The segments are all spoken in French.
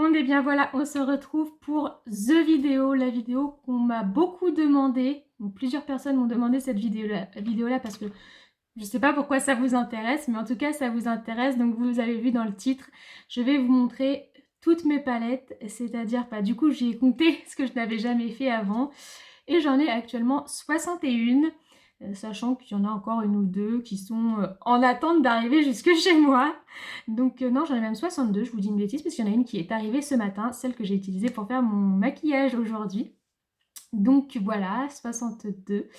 monde, et bien voilà, on se retrouve pour The Vidéo, la vidéo qu'on m'a beaucoup demandé. Donc, plusieurs personnes m'ont demandé cette vidéo-là parce que je ne sais pas pourquoi ça vous intéresse, mais en tout cas ça vous intéresse. Donc vous avez vu dans le titre, je vais vous montrer toutes mes palettes, c'est-à-dire, du coup j'ai compté ce que je n'avais jamais fait avant. Et j'en ai actuellement 61, sachant qu'il y en a encore une ou deux qui sont en attente d'arriver jusque chez moi. Donc non, j'en ai même 62, je vous dis une bêtise, parce qu'il y en a une qui est arrivée ce matin, celle que j'ai utilisée pour faire mon maquillage aujourd'hui. Donc voilà, 62,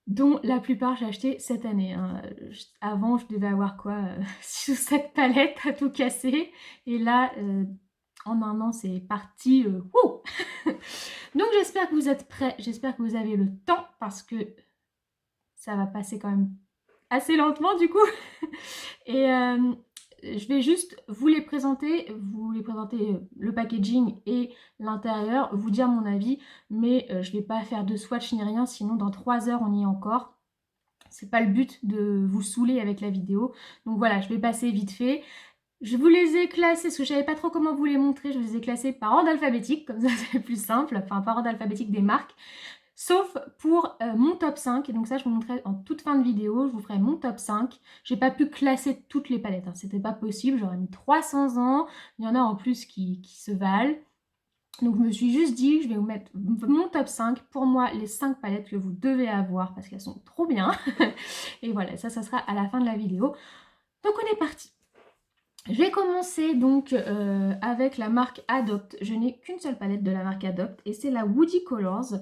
dont la plupart j'ai acheté cette année. Avant, je devais avoir quoi, 6 ou 7 palettes à tout casser. Et là, en un an, c'est parti. Donc j'espère que vous êtes prêts, j'espère que vous avez le temps, parce que ça va passer quand même assez lentement du coup. Et je vais juste vous les présenter le packaging et l'intérieur, vous dire mon avis, mais je vais pas faire de swatch ni rien, sinon dans 3 heures on y est encore. C'est pas le but de vous saouler avec la vidéo. Donc voilà, je vais passer vite fait. Je vous les ai classés, parce que je savais pas trop comment vous les montrer, je vous les ai classés par ordre alphabétique, comme ça c'est plus simple, enfin par ordre alphabétique des marques. Sauf pour mon top 5, et donc ça je vous montrerai en toute fin de vidéo, je vous ferai mon top 5. J'ai pas pu classer toutes les palettes, c'était pas possible, j'aurais mis 300 ans, il y en a en plus qui se valent. Donc je me suis juste dit, je vais vous mettre mon top 5, pour moi les 5 palettes que vous devez avoir, parce qu'elles sont trop bien. Et voilà, ça sera à la fin de la vidéo. Donc on est parti. Je vais commencer donc avec la marque Adopt. Je n'ai qu'une seule palette de la marque Adopt, et c'est la Woody Colors.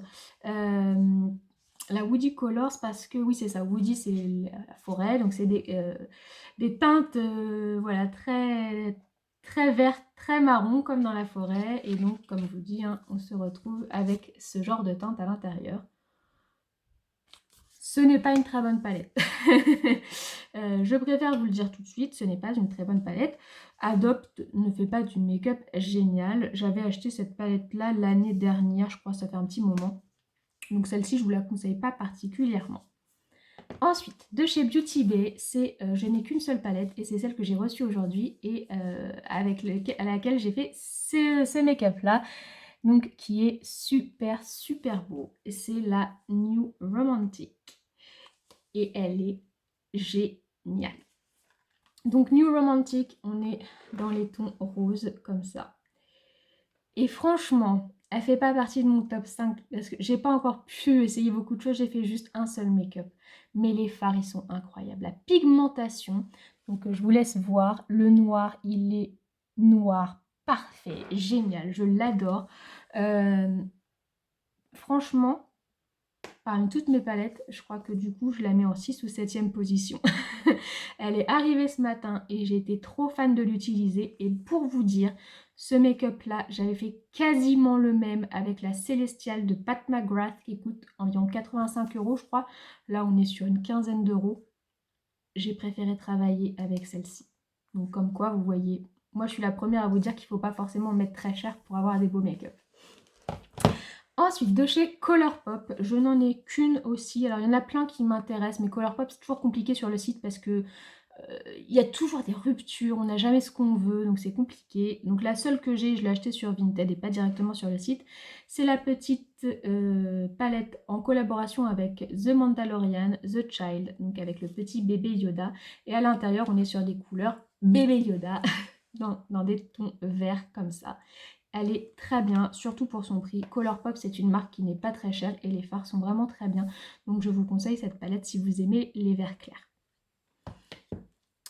La Woody Colors, parce que oui c'est ça, Woody c'est la forêt, donc c'est des teintes voilà, très, très vertes, très marron comme dans la forêt. Et donc comme je vous dis, on se retrouve avec ce genre de teinte à l'intérieur. Ce n'est pas une très bonne palette. Je préfère vous le dire tout de suite, ce n'est pas une très bonne palette. Adopt ne fait pas du make-up génial. J'avais acheté cette palette-là l'année dernière, je crois que ça fait un petit moment. Donc celle-ci, je ne vous la conseille pas particulièrement. Ensuite, de chez Beauty Bay, je n'ai qu'une seule palette, et c'est celle que j'ai reçue aujourd'hui, et à laquelle j'ai fait ce make-up-là. Donc qui est super super beau. C'est la New Romantic. Et elle est géniale. Donc New Romantic, on est dans les tons roses comme ça. Et franchement, elle fait pas partie de mon top 5 parce que j'ai pas encore pu essayer beaucoup de choses, j'ai fait juste un seul make-up. Mais les fards, ils sont incroyables. La pigmentation, donc je vous laisse voir. Le noir, il est noir, parfait, génial, je l'adore. Franchement, parmi toutes mes palettes, je crois que du coup je la mets en 6 ou 7e position. Elle est arrivée ce matin et j'ai été trop fan de l'utiliser. Et pour vous dire, ce make-up là, j'avais fait quasiment le même avec la Célestiale de Pat McGrath qui coûte environ 85 € je crois. Là on est sur une quinzaine d'euros. J'ai préféré travailler avec celle-ci. Donc comme quoi vous voyez, moi je suis la première à vous dire qu'il ne faut pas forcément mettre très cher pour avoir des beaux make-up. Ensuite, de chez Colourpop, je n'en ai qu'une aussi. Alors, il y en a plein qui m'intéressent, mais Colourpop, c'est toujours compliqué sur le site parce que il y a toujours des ruptures, on n'a jamais ce qu'on veut, donc c'est compliqué. Donc, la seule que j'ai, je l'ai achetée sur Vinted et pas directement sur le site, c'est la petite palette en collaboration avec The Mandalorian, The Child, donc avec le petit bébé Yoda. Et à l'intérieur, on est sur des couleurs bébé Yoda, dans des tons verts comme ça. Elle est très bien, surtout pour son prix. Colourpop, c'est une marque qui n'est pas très chère et les fards sont vraiment très bien. Donc je vous conseille cette palette si vous aimez les verts clairs.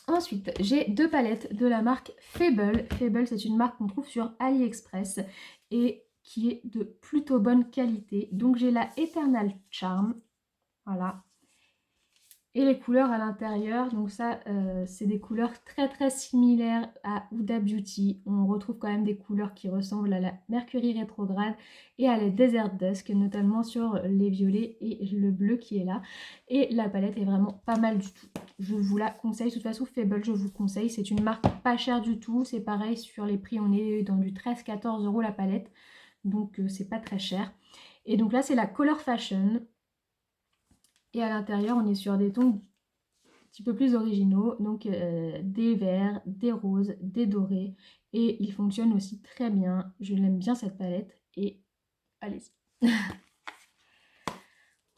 Ensuite, j'ai deux palettes de la marque Fable. Fable, c'est une marque qu'on trouve sur AliExpress et qui est de plutôt bonne qualité. Donc j'ai la Eternal Charm, voilà. Et les couleurs à l'intérieur, donc ça, c'est des couleurs très très similaires à Huda Beauty. On retrouve quand même des couleurs qui ressemblent à la Mercury rétrograde et à la Desert Dusk, notamment sur les violets et le bleu qui est là. Et la palette est vraiment pas mal du tout. Je vous la conseille, de toute façon Fable, je vous conseille. C'est une marque pas chère du tout. C'est pareil, sur les prix, on est dans du 13-14 € la palette. Donc c'est pas très cher. Et donc là, c'est la Color Fashion. Et à l'intérieur, on est sur des tons petit peu plus originaux. Donc des verts, des roses, des dorés. Et il fonctionne aussi très bien. Je l'aime bien cette palette. Et allez-y.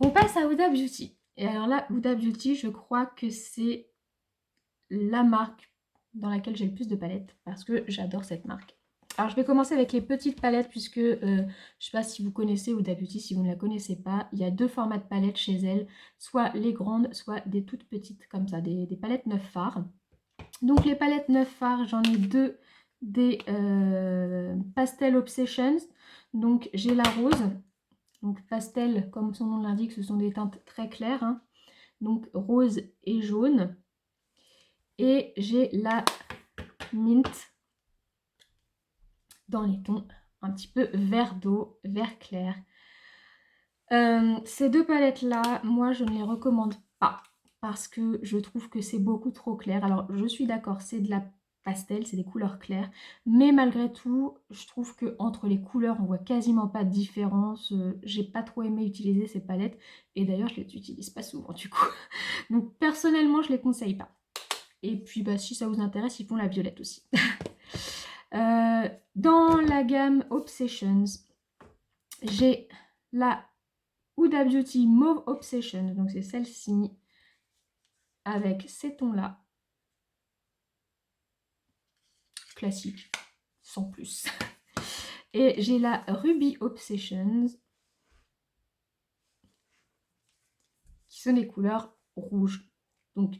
On passe à Huda Beauty. Et alors là, Huda Beauty, je crois que c'est la marque dans laquelle j'ai le plus de palettes parce que j'adore cette marque. Alors je vais commencer avec les petites palettes puisque je ne sais pas si vous connaissez Huda Beauty, si vous ne la connaissez pas, il y a 2 formats de palettes chez elle, soit les grandes, soit des toutes petites comme ça, des palettes 9 fards. Donc les palettes 9 fards, j'en ai 2 des Pastel Obsessions. Donc j'ai la rose, donc pastel comme son nom l'indique, ce sont des teintes très claires, hein. Donc rose et jaune. Et j'ai la mint dans les tons un petit peu vert d'eau, vert clair. Ces 2 palettes-là, moi je ne les recommande pas parce que je trouve que c'est beaucoup trop clair. Alors je suis d'accord, c'est de la pastel, c'est des couleurs claires, mais malgré tout, je trouve que entre les couleurs, on voit quasiment pas de différence. J'ai pas trop aimé utiliser ces palettes et d'ailleurs je les utilise pas souvent du coup. Donc personnellement, je les conseille pas. Et puis bah, si ça vous intéresse, ils font la violette aussi. Dans la gamme Obsessions, j'ai la Huda Beauty Mauve Obsession. Donc c'est celle-ci avec ces tons-là. Classique, sans plus. Et j'ai la Ruby Obsessions, qui sont des couleurs rouges. Donc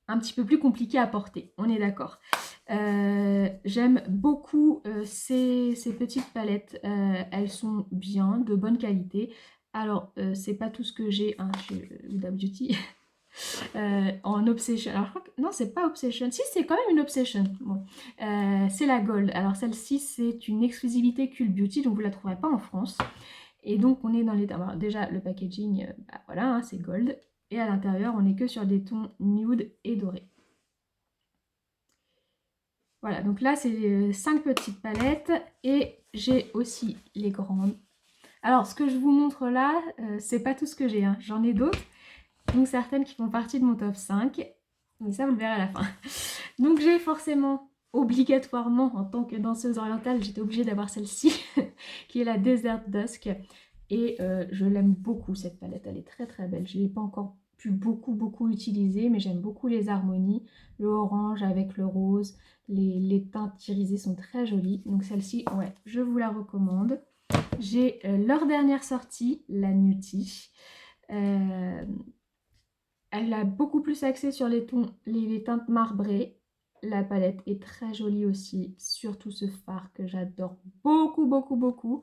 un petit peu plus compliqué à porter, on est d'accord. J'aime beaucoup ces petites palettes, elles sont bien, de bonne qualité. Alors c'est pas tout ce que j'ai hein, chez Huda Beauty en Obsession. Alors je crois que non, c'est pas Obsession, si c'est quand même une Obsession. Bon. C'est la Gold. Alors celle-ci c'est une exclusivité Cult Beauty, donc vous la trouverez pas en France. Et donc on est dans les... Alors, déjà le packaging, bah, voilà, hein, c'est Gold. Et à l'intérieur, on n'est que sur des tons nude et dorés. Voilà, donc là, c'est 5 petites palettes. Et j'ai aussi les grandes. Alors, ce que je vous montre là, c'est pas tout ce que j'ai. Hein. J'en ai d'autres. Donc, certaines qui font partie de mon top 5. Mais ça, vous le verrez à la fin. Donc, j'ai forcément, obligatoirement, en tant que danseuse orientale, j'étais obligée d'avoir celle-ci, qui est la Desert Dusk. Et je l'aime beaucoup, cette palette. Elle est très, très belle. Je ne l'ai pas encore pu beaucoup utiliser, mais j'aime beaucoup les harmonies. Le orange avec le rose. Les teintes irisées sont très jolies. Donc, celle-ci, ouais, je vous la recommande. J'ai leur dernière sortie, la Nudie. Elle a beaucoup plus axé sur les tons, les teintes marbrées. La palette est très jolie aussi, surtout ce fard que j'adore beaucoup.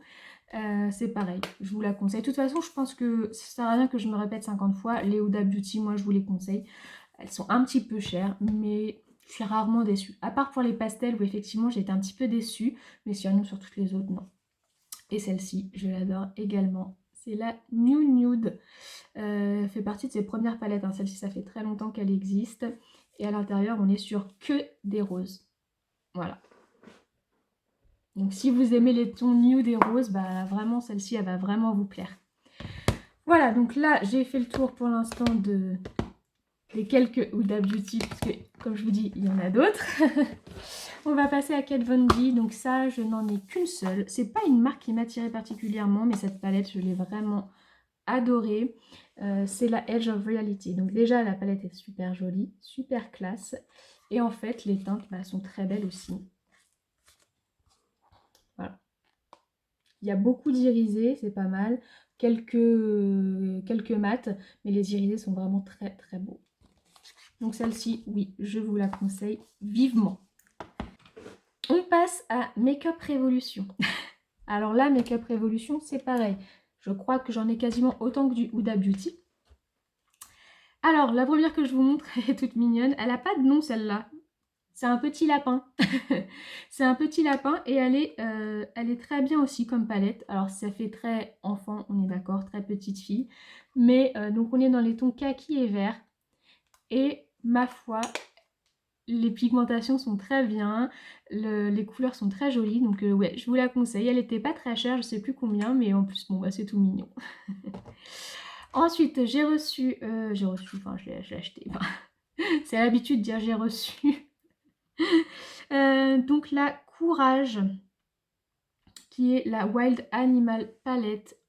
C'est pareil, je vous la conseille. De toute façon, je pense que ça sert à rien que je me répète 50 fois. Les Huda Beauty, moi, je vous les conseille. Elles sont un petit peu chères, mais je suis rarement déçue. À part pour les pastels où effectivement j'ai été un petit peu déçue, mais sinon sur toutes les autres, non. Et celle-ci, je l'adore également. C'est la New Nude. Fait partie de ses premières palettes. Hein. Celle-ci, ça fait très longtemps qu'elle existe. Et à l'intérieur, on est sur que des roses. Voilà. Donc si vous aimez les tons nude et roses, bah vraiment celle-ci, elle va vraiment vous plaire. Voilà, donc là, j'ai fait le tour pour l'instant des quelques Huda Beauty, parce que, comme je vous dis, il y en a d'autres. On va passer à Kat Von D. Donc ça, je n'en ai qu'une seule. C'est pas une marque qui m'attirait particulièrement, mais cette palette, je l'ai vraiment adorée. C'est la Edge of Reality. Donc déjà, la palette est super jolie, super classe. Et en fait, les teintes bah, sont très belles aussi. Voilà. Il y a beaucoup d'irisés, c'est pas mal. Quelques mates, mais les irisés sont vraiment très beaux. Donc celle-ci, oui, je vous la conseille vivement. On passe à Makeup Revolution. Alors là, Makeup Revolution, c'est pareil. Je crois que j'en ai quasiment autant que du Huda Beauty. Alors, la première que je vous montre, elle est toute mignonne. Elle n'a pas de nom, celle-là. C'est un petit lapin. C'est un petit lapin et elle est très bien aussi comme palette. Alors, ça fait très enfant, on est d'accord, très petite fille. Mais donc, on est dans les tons kaki et vert. Et ma foi, les pigmentations sont très bien. Les couleurs sont très jolies. Donc, ouais, je vous la conseille. Elle n'était pas très chère, je sais plus combien. Mais en plus, bon, bah, c'est tout mignon. Ensuite, j'ai reçu, enfin je l'ai acheté, enfin, C'est l'habitude de dire j'ai reçu. Donc la Courage, qui est la Wild Animal Palette,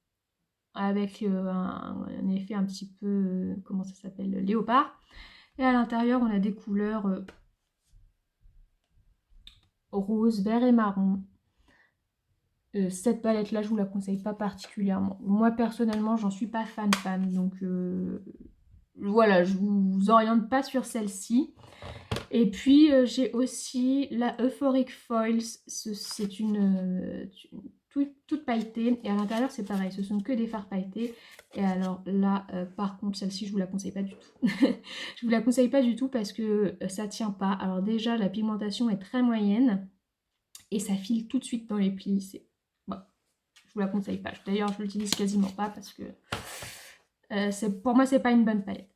avec un effet un petit peu, comment ça s'appelle, léopard. Et à l'intérieur, on a des couleurs rose, vert et marron. Cette palette-là, je vous la conseille pas particulièrement. Moi, personnellement, j'en suis pas fan. Donc, voilà, je vous oriente pas sur celle-ci. Et puis, j'ai aussi la Euphoric Foils. C'est toute pailletée. Et à l'intérieur, c'est pareil. Ce sont que des fards pailletés. Et alors là, par contre, celle-ci, je vous la conseille pas du tout. Je vous la conseille pas du tout parce que ça tient pas. Alors déjà, la pigmentation est très moyenne. Et ça file tout de suite dans les plis. Bon, je vous la conseille pas. D'ailleurs, je l'utilise quasiment pas parce que pour moi, c'est pas une bonne palette.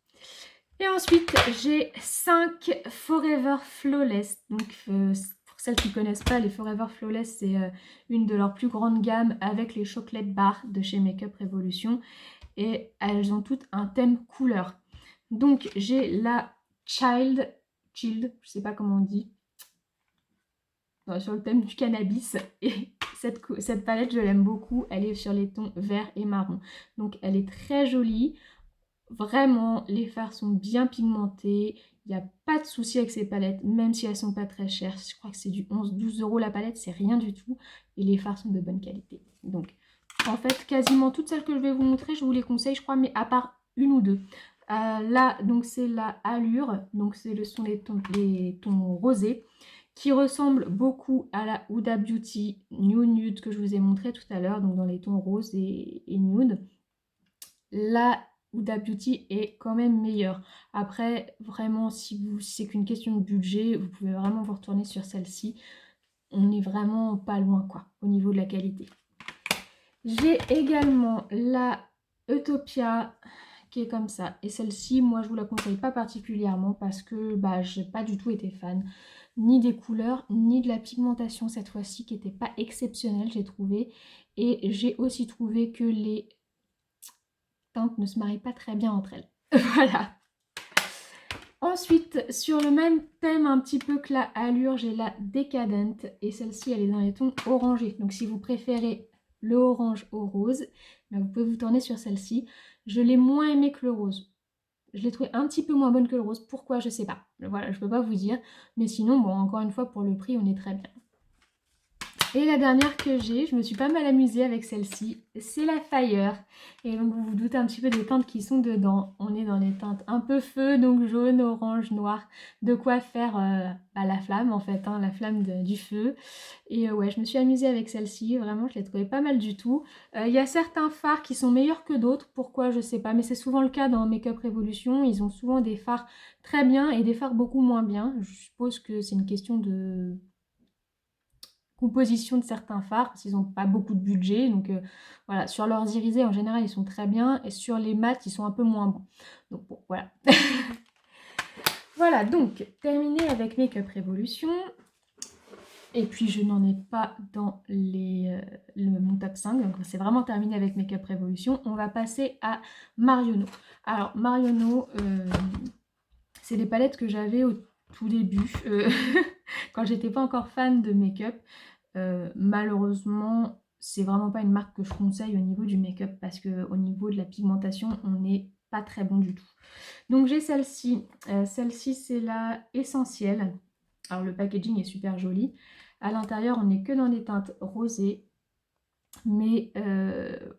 Et ensuite, j'ai 5 Forever Flawless. Donc, pour celles qui ne connaissent pas, les Forever Flawless, c'est une de leurs plus grandes gammes avec les chocolate bars de chez Makeup Revolution. Et elles ont toutes un thème couleur. Donc, j'ai la Child, je sais pas comment on dit, sur le thème du cannabis. Et cette palette, je l'aime beaucoup. Elle est sur les tons vert et marron. Donc, elle est très jolie. Vraiment, les fards sont bien pigmentés. Il n'y a pas de souci avec ces palettes, même si elles sont pas très chères. Je crois que c'est du 11-12 € la palette, c'est rien du tout. Et les fards sont de bonne qualité. Donc, en fait, quasiment toutes celles que je vais vous montrer, je vous les conseille, je crois, mais à part une ou deux. Là, donc c'est la Allure. Donc, ce sont les tons rosés, qui ressemblent beaucoup à la Huda Beauty New Nude que je vous ai montré tout à l'heure, donc dans les tons roses et nude. La Huda Beauty est quand même meilleure. Après, vraiment, si c'est qu'une question de budget, vous pouvez vraiment vous retourner sur celle-ci. On n'est vraiment pas loin, quoi, au niveau de la qualité. J'ai également la Utopia qui est comme ça. Et celle-ci, moi, je vous la conseille pas particulièrement parce que j'ai pas du tout été fan ni des couleurs, ni de la pigmentation cette fois-ci qui n'était pas exceptionnelle, j'ai trouvé. Et j'ai aussi trouvé que les teintes ne se marient pas très bien entre elles. Voilà. Ensuite, sur le même thème un petit peu que la Allure, j'ai la Decadent. Et celle-ci, elle est dans les tons orangés. Donc si vous préférez le orange au rose, vous pouvez vous tourner sur celle-ci. Je l'ai moins aimée que le rose. Je l'ai trouvée un petit peu moins bonne que le rose. Pourquoi? Je sais pas. Voilà, je peux pas vous dire. Mais sinon, bon, encore une fois, pour le prix, on est très bien. Et la dernière que j'ai, je me suis pas mal amusée avec celle-ci, c'est la Fire. Et donc vous vous doutez un petit peu des teintes qui sont dedans. On est dans les teintes un peu feu, donc jaune, orange, noir. De quoi faire la flamme en fait, hein, la flamme du feu. Et ouais, je me suis amusée avec celle-ci, vraiment je l'ai trouvée pas mal du tout. Il y a certains fards qui sont meilleurs que d'autres, pourquoi je sais pas, mais c'est souvent le cas dans Makeup Revolution. Ils ont souvent des fards très bien et des fards beaucoup moins bien. Je suppose que c'est une question de composition de certains fards parce qu'ils n'ont pas beaucoup de budget, donc voilà, sur leurs irisés en général ils sont très bien et sur les mats ils sont un peu moins bons, donc bon voilà. Voilà, donc terminé avec Makeup Revolution. Et puis je n'en ai pas dans mon top 5, donc c'est vraiment terminé avec Makeup Revolution. On va passer à Marionneau. Alors Marionneau, c'est des palettes que j'avais au tout début, quand j'étais pas encore fan de make-up. Malheureusement, c'est vraiment pas une marque que je conseille au niveau du make-up parce qu'au niveau de la pigmentation, on n'est pas très bon du tout. Donc j'ai celle-ci. Celle-ci, c'est la Essentielle. Alors le packaging est super joli. À l'intérieur, on n'est que dans des teintes rosées. Mais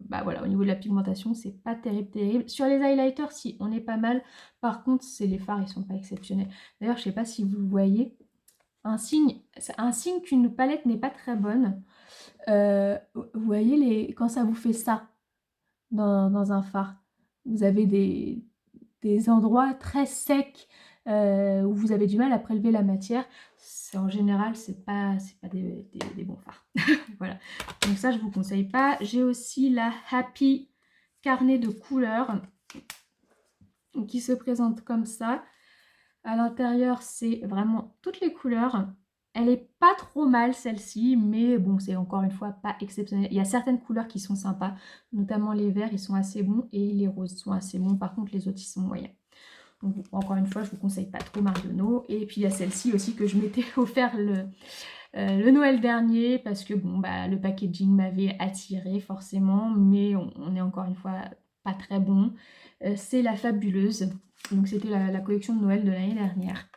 voilà, au niveau de la pigmentation, c'est pas terrible. Sur les highlighters, si, on est pas mal. Par contre, c'est les fards, ils sont pas exceptionnels. D'ailleurs, je sais pas si vous voyez, un signe qu'une palette n'est pas très bonne. Vous voyez quand ça vous fait ça dans un fard, vous avez des endroits très secs où vous avez du mal à prélever la matière. En général, c'est pas des bons fards. Voilà. Donc ça, je vous conseille pas. J'ai aussi la Happy carnet de couleurs qui se présente comme ça. À l'intérieur, c'est vraiment toutes les couleurs. Elle est pas trop mal celle-ci, mais bon, c'est encore une fois pas exceptionnel. Il y a certaines couleurs qui sont sympas, notamment les verts, ils sont assez bons et les roses sont assez bons. Par contre, les autres, ils sont moyens. Donc, encore une fois, je vous conseille pas trop Marionneau. Et puis il y a celle-ci aussi que je m'étais offert le Noël dernier parce que bon, bah, le packaging m'avait attiré forcément, mais on est encore une fois pas très bon. C'est la Fabuleuse. Donc c'était la collection de Noël de l'année dernière.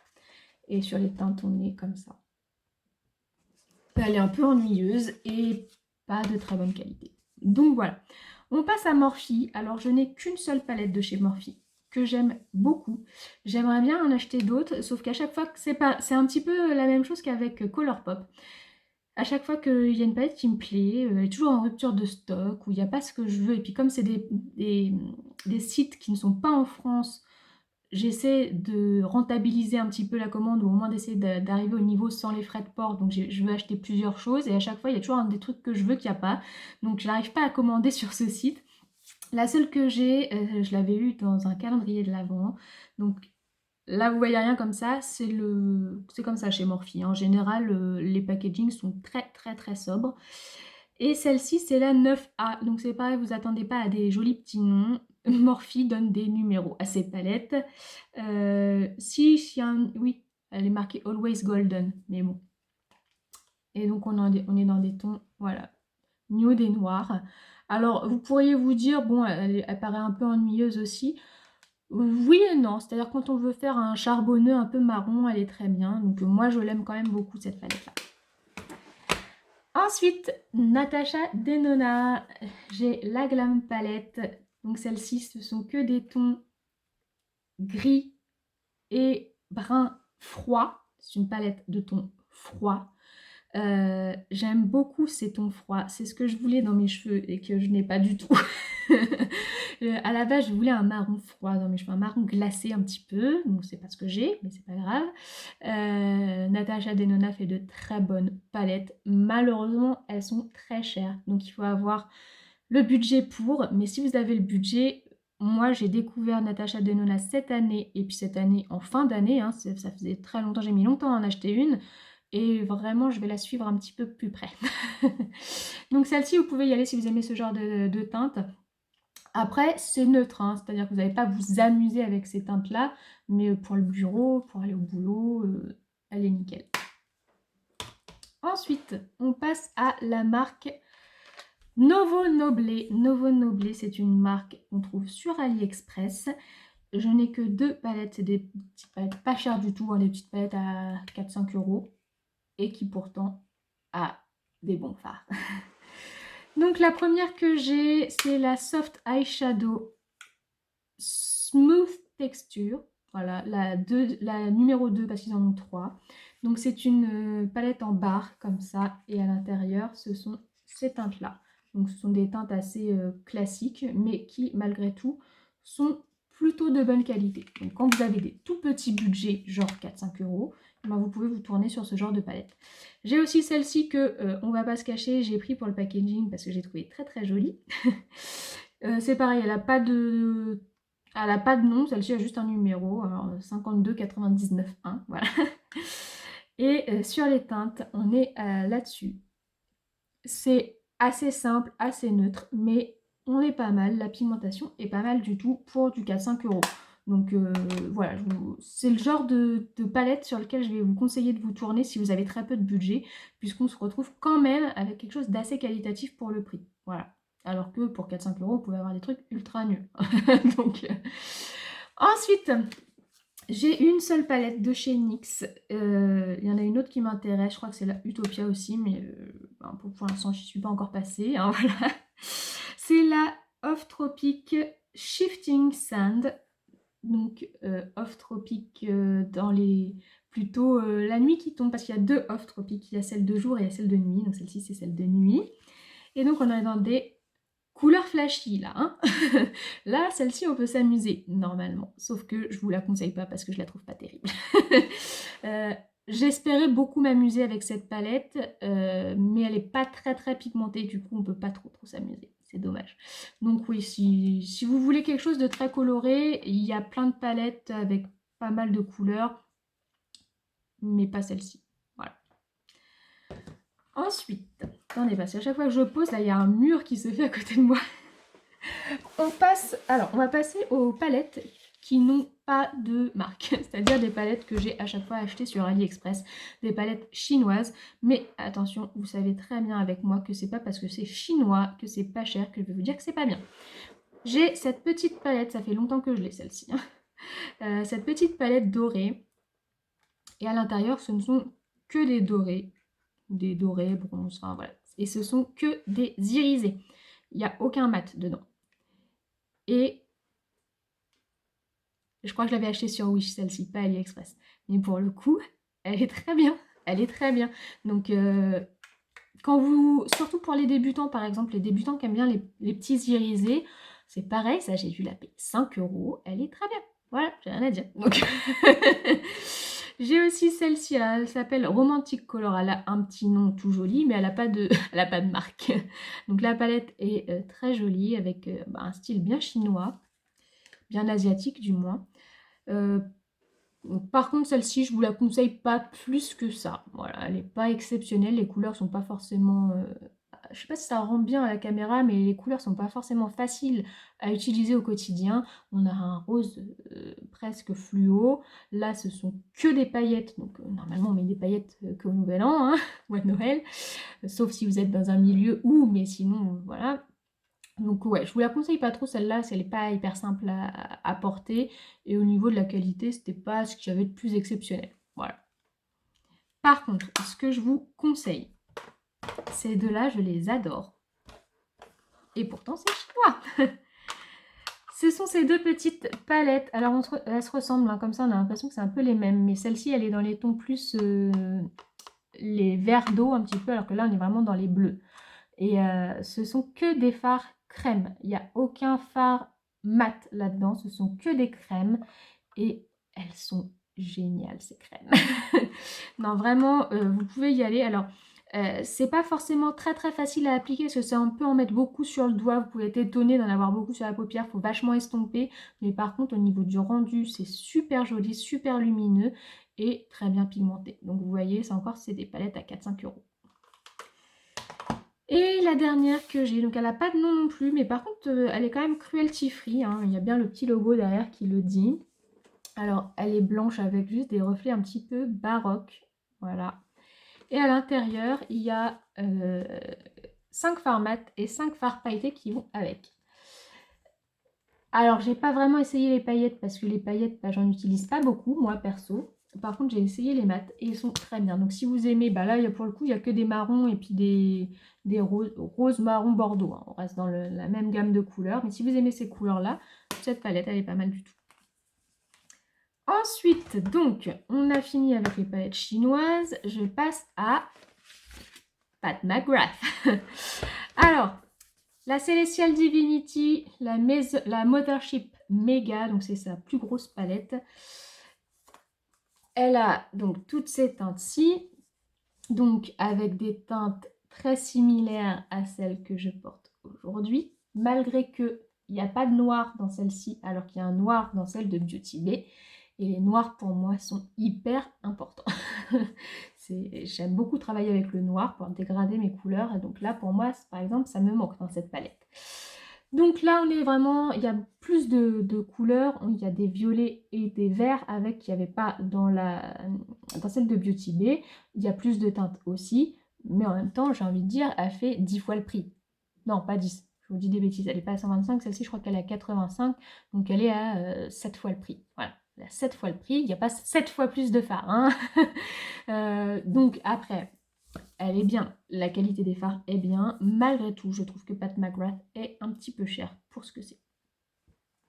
Et sur les teintes, on est comme ça. Elle est un peu ennuyeuse et pas de très bonne qualité. Donc voilà. On passe à Morphe. Alors je n'ai qu'une seule palette de chez Morphe que j'aime beaucoup. J'aimerais bien en acheter d'autres, sauf qu'à chaque fois, c'est un petit peu la même chose qu'avec Colourpop. À chaque fois qu'il y a une palette qui me plaît, elle est toujours en rupture de stock, où il n'y a pas ce que je veux. Et puis comme c'est des sites qui ne sont pas en France, j'essaie de rentabiliser un petit peu la commande ou au moins d'essayer d'arriver au niveau sans les frais de port. Donc je veux acheter plusieurs choses et à chaque fois il y a toujours des trucs que je veux qu'il n'y a pas. Donc je n'arrive pas à commander sur ce site. La seule que j'ai, je l'avais eue dans un calendrier de l'Avent. Donc là vous voyez rien comme ça, c'est comme ça chez Morphe. En général les packagings sont très sobres. Et celle-ci c'est la 9A. Donc c'est pareil, vous attendez pas à des jolis petits noms. Morphe donne des numéros à ses palettes. Oui, elle est marquée Always Golden, mais bon. Et donc on est dans des tons, voilà, nude et noir. Alors vous pourriez vous dire, bon, elle paraît un peu ennuyeuse aussi. Oui et non, c'est-à-dire quand on veut faire un charbonneux un peu marron, elle est très bien. Donc moi je l'aime quand même beaucoup cette palette-là. Ensuite, Natasha Denona. J'ai la Glam Palette. Donc celle-ci, ce sont que des tons gris et brun froid. C'est une palette de tons froids. J'aime beaucoup ces tons froids. C'est ce que je voulais dans mes cheveux et que je n'ai pas du tout. À la base, je voulais un marron froid dans mes cheveux, un marron glacé un petit peu. Donc c'est pas ce que j'ai, mais c'est pas grave. Natasha Denona fait de très bonnes palettes. Malheureusement, elles sont très chères. Donc il faut avoir le budget pour. Mais si vous avez le budget, moi j'ai découvert Natasha Denona cette année. Et puis cette année, en fin d'année, hein, ça faisait très longtemps, j'ai mis longtemps à en acheter une. Et vraiment, je vais la suivre un petit peu plus près. Donc celle-ci, vous pouvez y aller si vous aimez ce genre de teinte. Après, c'est neutre, hein, c'est-à-dire que vous n'allez pas vous amuser avec ces teintes-là, mais pour le bureau, pour aller au boulot, elle est nickel. Ensuite, on passe à la marque Novo Noble. Novo Noble, c'est une marque qu'on trouve sur AliExpress. Je n'ai que 2 palettes, c'est des petites palettes pas chères du tout, hein, des petites palettes à 4-5 € et qui pourtant a des bons fards. Donc la première que j'ai, c'est la Soft Eyeshadow Smooth Texture. Voilà, la numéro 2 parce qu'ils en ont 3. Donc c'est une palette en barre comme ça. Et à l'intérieur, ce sont ces teintes-là. Donc ce sont des teintes assez classiques, mais qui malgré tout sont plutôt de bonne qualité. Donc quand vous avez des tout petits budgets, genre 4-5 €, ben vous pouvez vous tourner sur ce genre de palette. J'ai aussi celle-ci que, on va pas se cacher, j'ai pris pour le packaging parce que j'ai trouvé très jolie. C'est pareil, elle n'a pas de nom, celle-ci a juste un numéro, alors 52,99,1, voilà. Et sur les teintes, on est là-dessus. C'est assez simple, assez neutre, mais on est pas mal, la pigmentation est pas mal du tout pour du 4-5 €. Donc voilà, c'est le genre de palette sur lequel je vais vous conseiller de vous tourner si vous avez très peu de budget, puisqu'on se retrouve quand même avec quelque chose d'assez qualitatif pour le prix. Voilà. Alors que pour 4-5 €, vous pouvez avoir des trucs ultra nuls. Donc, ensuite, j'ai une seule palette de chez NYX. Il y en a une autre qui m'intéresse, je crois que c'est la Utopia aussi, mais pour l'instant, je n'y suis pas encore passée. Hein, voilà. C'est la Off Tropic Shifting Sand. Donc Off Tropic dans les... plutôt la nuit qui tombe, parce qu'il y a 2 Off Tropic. Il y a celle de jour et il y a celle de nuit. Donc celle-ci, c'est celle de nuit. Et donc on est dans des couleurs flashy là, hein. Là, celle-ci, on peut s'amuser normalement. Sauf que je vous la conseille pas parce que je la trouve pas terrible. J'espérais beaucoup m'amuser avec cette palette, mais elle est pas très pigmentée. Du coup, on peut pas trop s'amuser. C'est dommage. Donc oui, si vous voulez quelque chose de très coloré, il y a plein de palettes avec pas mal de couleurs, mais pas celle-ci. Voilà. Ensuite, attendez, parce qu'à chaque fois que je pose, là, il y a un mur qui se fait à côté de moi. On va passer aux palettes qui n'ont pas de marque, c'est-à-dire des palettes que j'ai à chaque fois achetées sur AliExpress, des palettes chinoises, mais attention, vous savez très bien avec moi que c'est pas parce que c'est chinois, que c'est pas cher, que je vais vous dire que c'est pas bien. J'ai cette petite palette, ça fait longtemps que je l'ai celle-ci, hein. Cette petite palette dorée, et à l'intérieur ce ne sont que des dorés, bronze, enfin voilà, et ce sont que des irisés, il n'y a aucun mat dedans. Et je crois que je l'avais acheté sur Wish, celle-ci, pas AliExpress. Mais pour le coup, elle est très bien. Elle est très bien. Donc, quand vous... Surtout pour les débutants, par exemple, les débutants qui aiment bien les petits irisés, c'est pareil, ça, j'ai dû la payer 5 €. Elle est très bien. Voilà, j'ai rien à dire. Donc, j'ai aussi celle-ci, elle s'appelle Romantic Color. Elle a un petit nom tout joli, mais elle n'a pas de... elle a pas de marque. Donc, la palette est très jolie, avec un style bien chinois. Bien asiatique du moins. Par contre, celle-ci, je vous la conseille pas plus que ça. Voilà, elle n'est pas exceptionnelle. Les couleurs sont pas forcément... je sais pas si ça rend bien à la caméra, mais les couleurs sont pas forcément faciles à utiliser au quotidien. On a un rose presque fluo. Là, ce sont que des paillettes. Donc, normalement, on met des paillettes qu'au Nouvel An, hein, ou à Noël. Sauf si vous êtes dans un milieu où, mais sinon, voilà. Donc ouais, je vous la conseille pas trop celle-là, elle n'est pas hyper simple à porter. Et au niveau de la qualité, c'était pas ce qu'il y avait de plus exceptionnel. Voilà. Par contre, ce que je vous conseille, ces deux-là, je les adore. Et pourtant, c'est chinois. Ce sont ces deux petites palettes. Alors, elles se ressemblent, hein, comme ça, on a l'impression que c'est un peu les mêmes. Mais celle-ci, elle est dans les tons plus... les verts d'eau un petit peu, alors que là, on est vraiment dans les bleus. Et ce sont que des fards crème. Il n'y a aucun fard mat là-dedans. Ce sont que des crèmes. Et elles sont géniales, ces crèmes. Non, vraiment, vous pouvez y aller. Alors, c'est pas forcément très très facile à appliquer parce que ça, on peut en mettre beaucoup sur le doigt. Vous pouvez être étonné d'en avoir beaucoup sur la paupière. Il faut vachement estomper. Mais par contre, au niveau du rendu, c'est super joli, super lumineux et très bien pigmenté. Donc, vous voyez, c'est des palettes à 4-5 €. Et la dernière que j'ai, donc elle n'a pas de nom non plus, mais par contre elle est quand même cruelty free, hein. Il y a bien le petit logo derrière qui le dit. Alors elle est blanche avec juste des reflets un petit peu baroques, voilà. Et à l'intérieur il y a 5 fards mat et 5 fards pailletés qui vont avec. Alors j'ai pas vraiment essayé les paillettes parce que les paillettes, bah, j'en utilise pas beaucoup moi perso. Par contre, j'ai essayé les mats et ils sont très bien. Donc, si vous aimez, bah là, pour le coup, il n'y a que des marrons et puis des roses, marron, bordeaux, hein. On reste dans la même gamme de couleurs. Mais si vous aimez ces couleurs-là, cette palette, elle est pas mal du tout. Ensuite, donc, on a fini avec les palettes chinoises. Je passe à Pat McGrath. Alors, la Celestial Divinity, la Mothership Mega, donc c'est sa plus grosse palette. Elle a donc toutes ces teintes-ci, donc avec des teintes très similaires à celles que je porte aujourd'hui, malgré qu'il n'y a pas de noir dans celle-ci, alors qu'il y a un noir dans celle de Beauty Bay. Et les noirs, pour moi, sont hyper importants. J'aime beaucoup travailler avec le noir pour dégrader mes couleurs. Et donc là, pour moi, par exemple, ça me manque dans cette palette. Donc là, on est vraiment, il y a plus de couleurs, il y a des violets et des verts avec qu'il n'y avait pas dans celle de Beauty Bay. Il y a plus de teintes aussi, mais en même temps, j'ai envie de dire, elle fait 10 fois le prix. Non, pas 10, je vous dis des bêtises, elle n'est pas à 125, celle-ci je crois qu'elle est à 85, donc elle est à 7 fois le prix. Voilà, elle est à 7 fois le prix, il n'y a pas 7 fois plus de fards, hein. Donc après... Elle est bien, la qualité des fards est bien. Malgré tout, je trouve que Pat McGrath est un petit peu cher pour ce que c'est.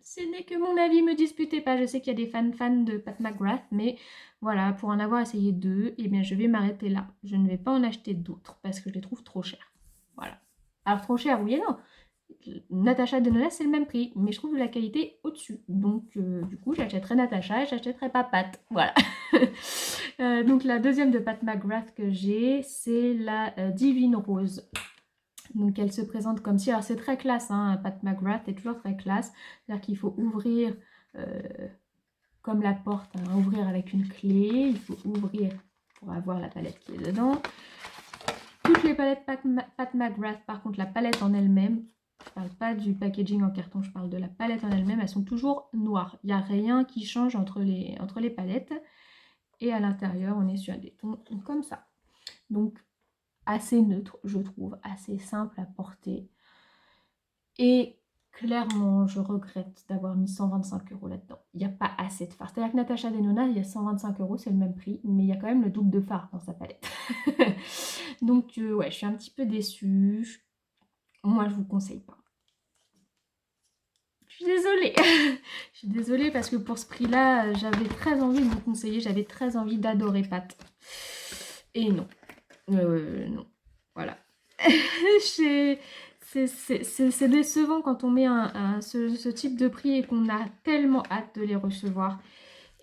Ce n'est que mon avis, me disputez pas. Je sais qu'il y a des fans de Pat McGrath, mais voilà, pour en avoir essayé 2, eh bien je vais m'arrêter là. Je ne vais pas en acheter d'autres parce que je les trouve trop chers. Voilà. Alors trop cher, oui et non. Natasha Denona, c'est le même prix, mais je trouve la qualité au-dessus. Donc, du coup, j'achèterai Natasha et j'achèterai pas Pat. Voilà. Donc, la deuxième de Pat McGrath que j'ai, c'est la Divine Rose. Donc, elle se présente comme si... Alors, c'est très classe, hein, Pat McGrath est toujours très classe. C'est-à-dire qu'il faut ouvrir comme la porte, hein, ouvrir avec une clé. Il faut ouvrir pour avoir la palette qui est dedans. Toutes les palettes Pat McGrath, par contre, la palette en elle-même, Je parle pas du packaging en carton, je parle de la palette en elle-même. Elles sont toujours noires. Il n'y a rien qui change entre les palettes. Et à l'intérieur, on est sur des tons comme ça. Donc, assez neutre, je trouve. Assez simple à porter. Et clairement, je regrette d'avoir mis 125 € là-dedans. Il n'y a pas assez de fard. C'est-à-dire que Natasha Denona, il y a 125 €, c'est le même prix. Mais il y a quand même le double de fard dans sa palette. Donc, ouais, je suis un petit peu déçue. Moi, je vous conseille pas. Je suis désolée. Je suis désolée parce que pour ce prix-là, j'avais très envie de vous conseiller. J'avais très envie d'adorer Pat. Et non. Non. Voilà. C'est décevant quand on met ce type de prix et qu'on a tellement hâte de les recevoir.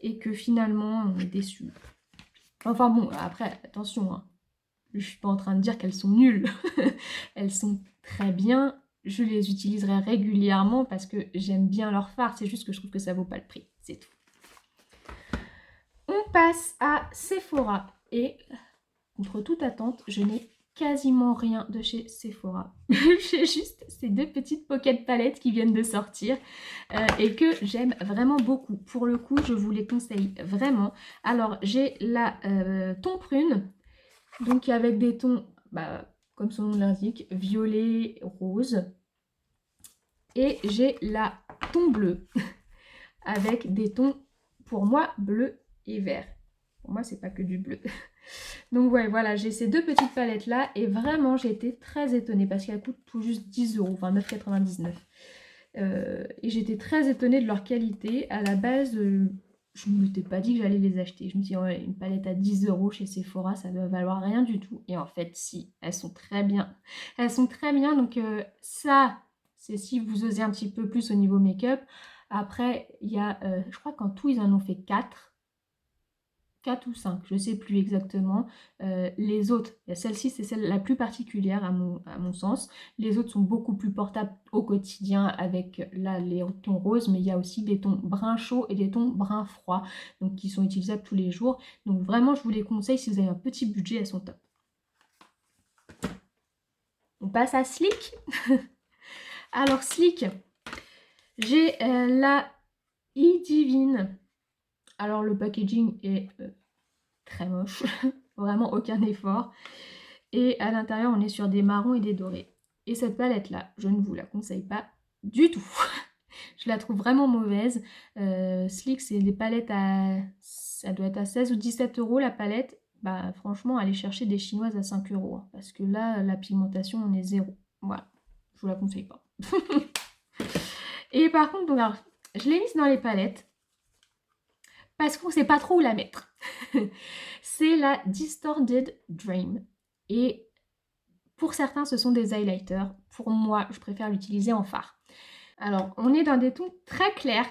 Et que finalement, on est déçu. Enfin bon, après, attention. Hein. Je ne suis pas en train de dire qu'elles sont nulles. Elles sont très bien. Je les utiliserai régulièrement parce que j'aime bien leur fard. C'est juste que je trouve que ça vaut pas le prix. C'est tout. On passe à Sephora. Et contre toute attente, je n'ai quasiment rien de chez Sephora. J'ai juste ces deux petites pocket palettes qui viennent de sortir et que j'aime vraiment beaucoup. Pour le coup, je vous les conseille vraiment. Alors, j'ai la ton prune, donc avec des tons... comme son nom l'indique, violet, rose. Et j'ai la ton bleu, avec des tons, pour moi, bleu et vert. Pour moi, c'est pas que du bleu. Donc ouais, voilà, j'ai ces deux petites palettes-là. Et vraiment, j'ai été très étonnée, parce qu'elles coûtent tout juste 10 €, enfin 9,99 €. Et j'étais très étonnée de leur qualité. À la base... je ne m'étais pas dit que j'allais les acheter. Je me dis, ouais, une palette à 10 € chez Sephora, ça doit valoir rien du tout. Et en fait, si, elles sont très bien. Elles sont très bien, donc ça, c'est si vous osez un petit peu plus au niveau make-up. Après, il y a, je crois qu'en tout, ils en ont fait 4 ou 5, je ne sais plus exactement. Les autres, celle-ci, c'est celle la plus particulière à mon sens. Les autres sont beaucoup plus portables au quotidien avec là les tons roses, mais il y a aussi des tons brun chaud et des tons brun froid, donc qui sont utilisables tous les jours. Donc vraiment, je vous les conseille si vous avez un petit budget, elles sont top. On passe à Sleek. Alors Sleek, j'ai la E-Divine. Alors le packaging est très moche, vraiment aucun effort. Et à l'intérieur, on est sur des marrons et des dorés. Et cette palette-là, je ne vous la conseille pas du tout. Je la trouve vraiment mauvaise. Sleek, c'est des palettes à... ça doit être à 16 ou 17 € la palette. Bah franchement, allez chercher des chinoises à 5 €. Hein, parce que là, la pigmentation, on est zéro. Voilà, je vous la conseille pas. Et par contre, donc, alors, je l'ai mise dans les palettes. Parce qu'on ne sait pas trop où la mettre. C'est la Distorted Dream. Et pour certains, ce sont des highlighters. Pour moi, je préfère l'utiliser en fard. Alors, on est dans des tons très clairs.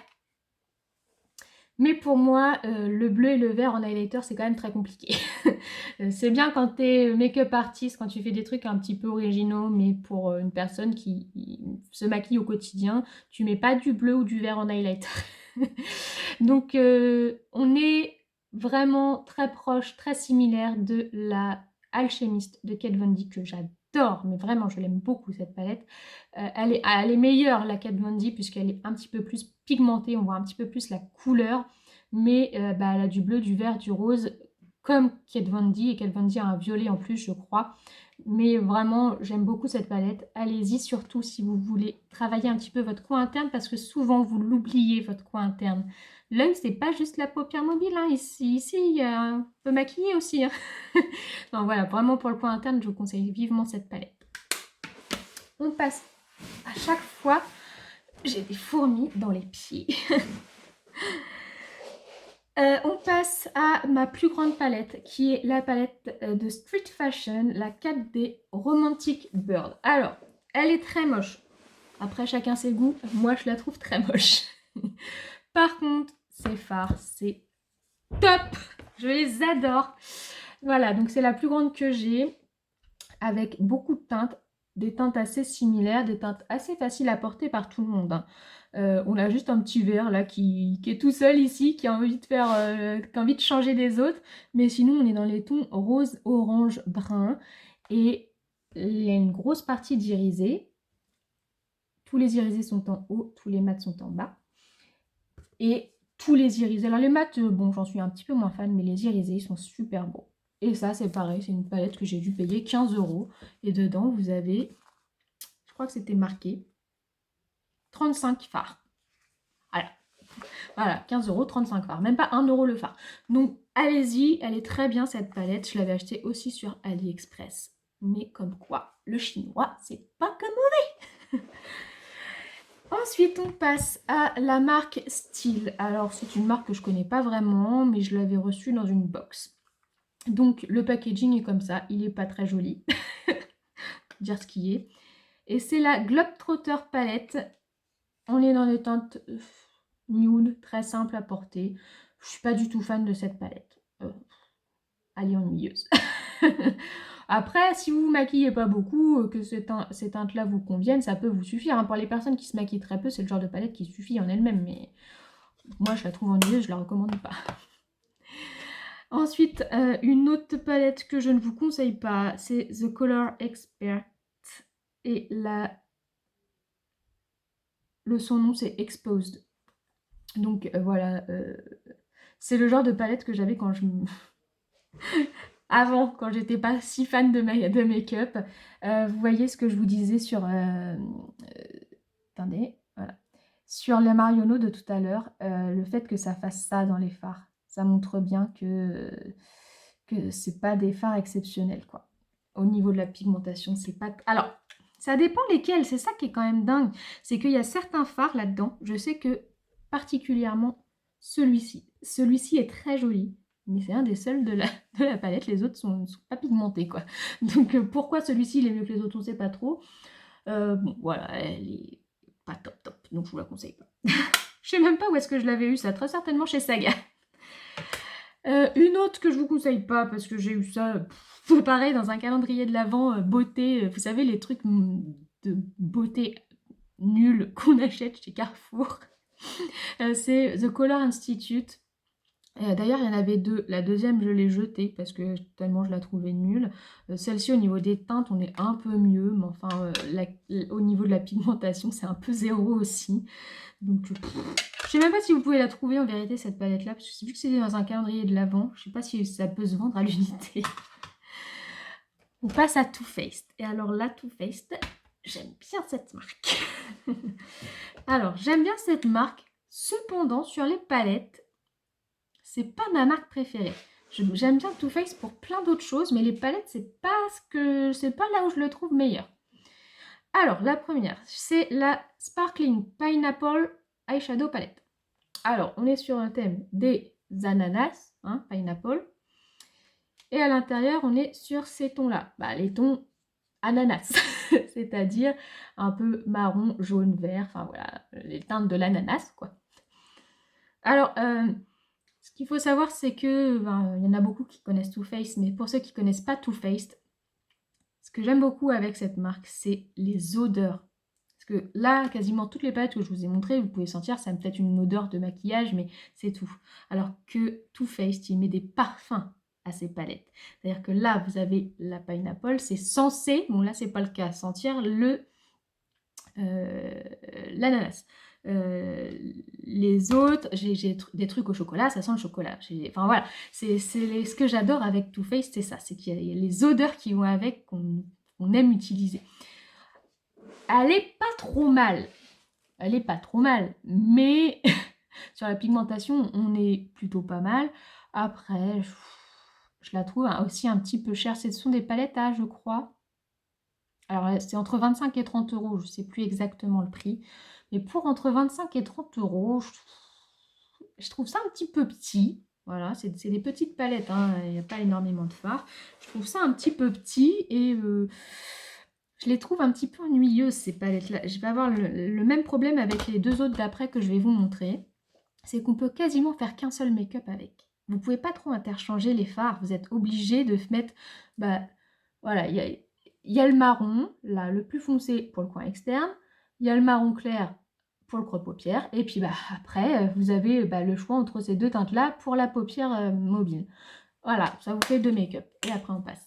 Mais pour moi, le bleu et le vert en highlighter, c'est quand même très compliqué. C'est bien quand tu es make-up artiste, quand tu fais des trucs un petit peu originaux, mais pour une personne qui se maquille au quotidien, tu mets pas du bleu ou du vert en highlighter. Donc, on est vraiment très proche, très similaire de la Alchemist de Kat Von D que j'adore, mais vraiment, je l'aime beaucoup cette palette. Elle est meilleure, la Kat Von D, puisqu'elle est un petit peu plus pigmentée, on voit un petit peu plus la couleur, mais elle a du bleu, du vert, du rose, comme Kat Von D, et Kat Von D a un violet en plus, je crois. Mais vraiment, j'aime beaucoup cette palette. Allez-y, surtout si vous voulez travailler un petit peu votre coin interne, parce que souvent, vous l'oubliez, votre coin interne. L'œil, c'est pas juste la paupière mobile. Hein. Ici, il y a un peu maquillé aussi. Hein. Non, voilà, vraiment pour le coin interne, je vous conseille vivement cette palette. On passe à chaque fois. J'ai des fourmis dans les pieds. On passe à ma plus grande palette, qui est la palette de Street Fashion, la 4D Romantic Bird. Alors, elle est très moche. Après, chacun ses goûts. Moi, je la trouve très moche. Par contre, ces fards, c'est top. Je les adore. Voilà, donc c'est la plus grande que j'ai, avec beaucoup de teintes. Des teintes assez similaires, des teintes assez faciles à porter par tout le monde. Hein. On a juste un petit vert là qui est tout seul ici, qui a envie de faire, qui a envie de changer des autres. Mais sinon, on est dans les tons rose, orange, brun. Et il y a une grosse partie d'irisé. tous les irisés sont en haut, tous les mats sont en bas. Et tous les irisés, alors les mats, bon, j'en suis un petit peu moins fan, mais les irisés, ils sont super beaux. Et ça, c'est pareil, c'est une palette que j'ai dû payer 15 €. Et dedans, vous avez, je crois que c'était marqué, 35 fards. Voilà, 15 €, 35 fards. Même pas 1 € le fard. Donc, allez-y, elle est très bien cette palette. Je l'avais achetée aussi sur AliExpress. Mais comme quoi, le chinois, c'est pas que mauvais. Ensuite, on passe à la marque Style. Alors, c'est une marque que je connais pas vraiment, mais je l'avais reçue dans une box. Donc, le packaging est comme ça. Il est pas très joli. Dire ce qui est. Et c'est la Globetrotter palette. On est dans les teintes nude, très simple à porter. Je suis pas du tout fan de cette palette. Elle est ennuyeuse. Après, si vous vous maquillez pas beaucoup, que ces teintes-là vous conviennent, ça peut vous suffire. Hein. Pour les personnes qui se maquillent très peu, c'est le genre de palette qui suffit en elle-même. Mais moi, je la trouve ennuyeuse, je la recommande pas. Ensuite, une autre palette que je ne vous conseille pas, c'est The Color Expert. Et son nom, c'est Exposed. Donc voilà, c'est le genre de palette que j'avais quand avant, quand j'étais pas si fan de make-up. Vous voyez ce que je vous disais sur... attendez, voilà. Sur les Marionneaux de tout à l'heure, le fait que ça fasse ça dans les fards, ça montre bien que c'est pas des fards exceptionnels, quoi. Au niveau de la pigmentation, c'est pas... Alors, ça dépend lesquels, c'est ça qui est quand même dingue. C'est qu'il y a certains fards là-dedans, je sais que particulièrement celui-ci. Celui-ci est très joli, mais c'est un des seuls de la palette, les autres sont pas pigmentés, quoi. Donc pourquoi celui-ci il est mieux que les autres, on sait pas trop. Bon, voilà, elle est pas top, donc je vous la conseille pas. Je sais même pas où est-ce que je l'avais eu, ça, très certainement chez Saga. Une autre que je vous conseille pas, parce que j'ai eu ça, pareil, dans un calendrier de l'Avent, beauté, vous savez, les trucs de beauté nuls qu'on achète chez Carrefour. C'est The Color Institute. D'ailleurs, il y en avait deux. La deuxième, je l'ai jetée parce que tellement je la trouvais nulle. Celle-ci, au niveau des teintes, on est un peu mieux, mais enfin, au niveau de la pigmentation, c'est un peu zéro aussi. Donc, je sais même pas si vous pouvez la trouver en vérité, cette palette-là, parce que vu que c'est dans un calendrier de l'Avent, je sais pas si ça peut se vendre à l'unité. On passe à Too Faced. Et alors là, Too Faced, j'aime bien cette marque. Alors, j'aime bien cette marque. Cependant, sur les palettes, c'est pas ma marque préférée. J'aime bien Too Faced pour plein d'autres choses, mais les palettes, c'est pas là où je le trouve meilleur. Alors, la première, c'est la Sparkling Pineapple Eyeshadow Palette. Alors, on est sur un thème des ananas, hein, pineapple. Et à l'intérieur, on est sur ces tons-là. Bah, les tons ananas, c'est-à-dire un peu marron, jaune, vert, enfin voilà, les teintes de l'ananas, quoi. Alors, ce qu'il faut savoir, c'est que, il y en a beaucoup qui connaissent Too Faced, mais pour ceux qui ne connaissent pas Too Faced, ce que j'aime beaucoup avec cette marque, c'est les odeurs. Parce que là, quasiment toutes les palettes que je vous ai montrées, vous pouvez sentir, ça a peut-être une odeur de maquillage, mais c'est tout. Alors que Too Faced, il met des parfums à ces palettes. C'est-à-dire que là, vous avez la pineapple, c'est censé, bon là, c'est pas le cas, sentir l'ananas. Les autres, j'ai des trucs au chocolat, ça sent le chocolat. Enfin voilà, ce que j'adore avec Too Faced, c'est ça, c'est qu'il y a les odeurs qui vont avec, qu'on aime utiliser. Elle est pas trop mal. Elle est pas trop mal, mais sur la pigmentation, on est plutôt pas mal. Après, je la trouve aussi un petit peu chère. Ce sont des palettes à, je crois. Alors, c'est entre 25 et 30 €. Je ne sais plus exactement le prix. Mais pour entre 25 et 30 €, je trouve ça un petit peu petit. Voilà, c'est des petites palettes. Hein, il n'y a pas énormément de fard. Je trouve ça un petit peu petit et... je les trouve un petit peu ennuyeuses, ces palettes-là. Je vais avoir le même problème avec les deux autres d'après que je vais vous montrer. C'est qu'on peut quasiment faire qu'un seul make-up avec. Vous ne pouvez pas trop interchanger les fards. Vous êtes obligé de mettre... Bah, voilà, il y a le marron, là, le plus foncé pour le coin externe. Il y a le marron clair pour le creux-paupière. Et puis, après, vous avez le choix entre ces deux teintes-là pour la paupière mobile. Voilà, ça vous fait deux make-up. Et après, on passe.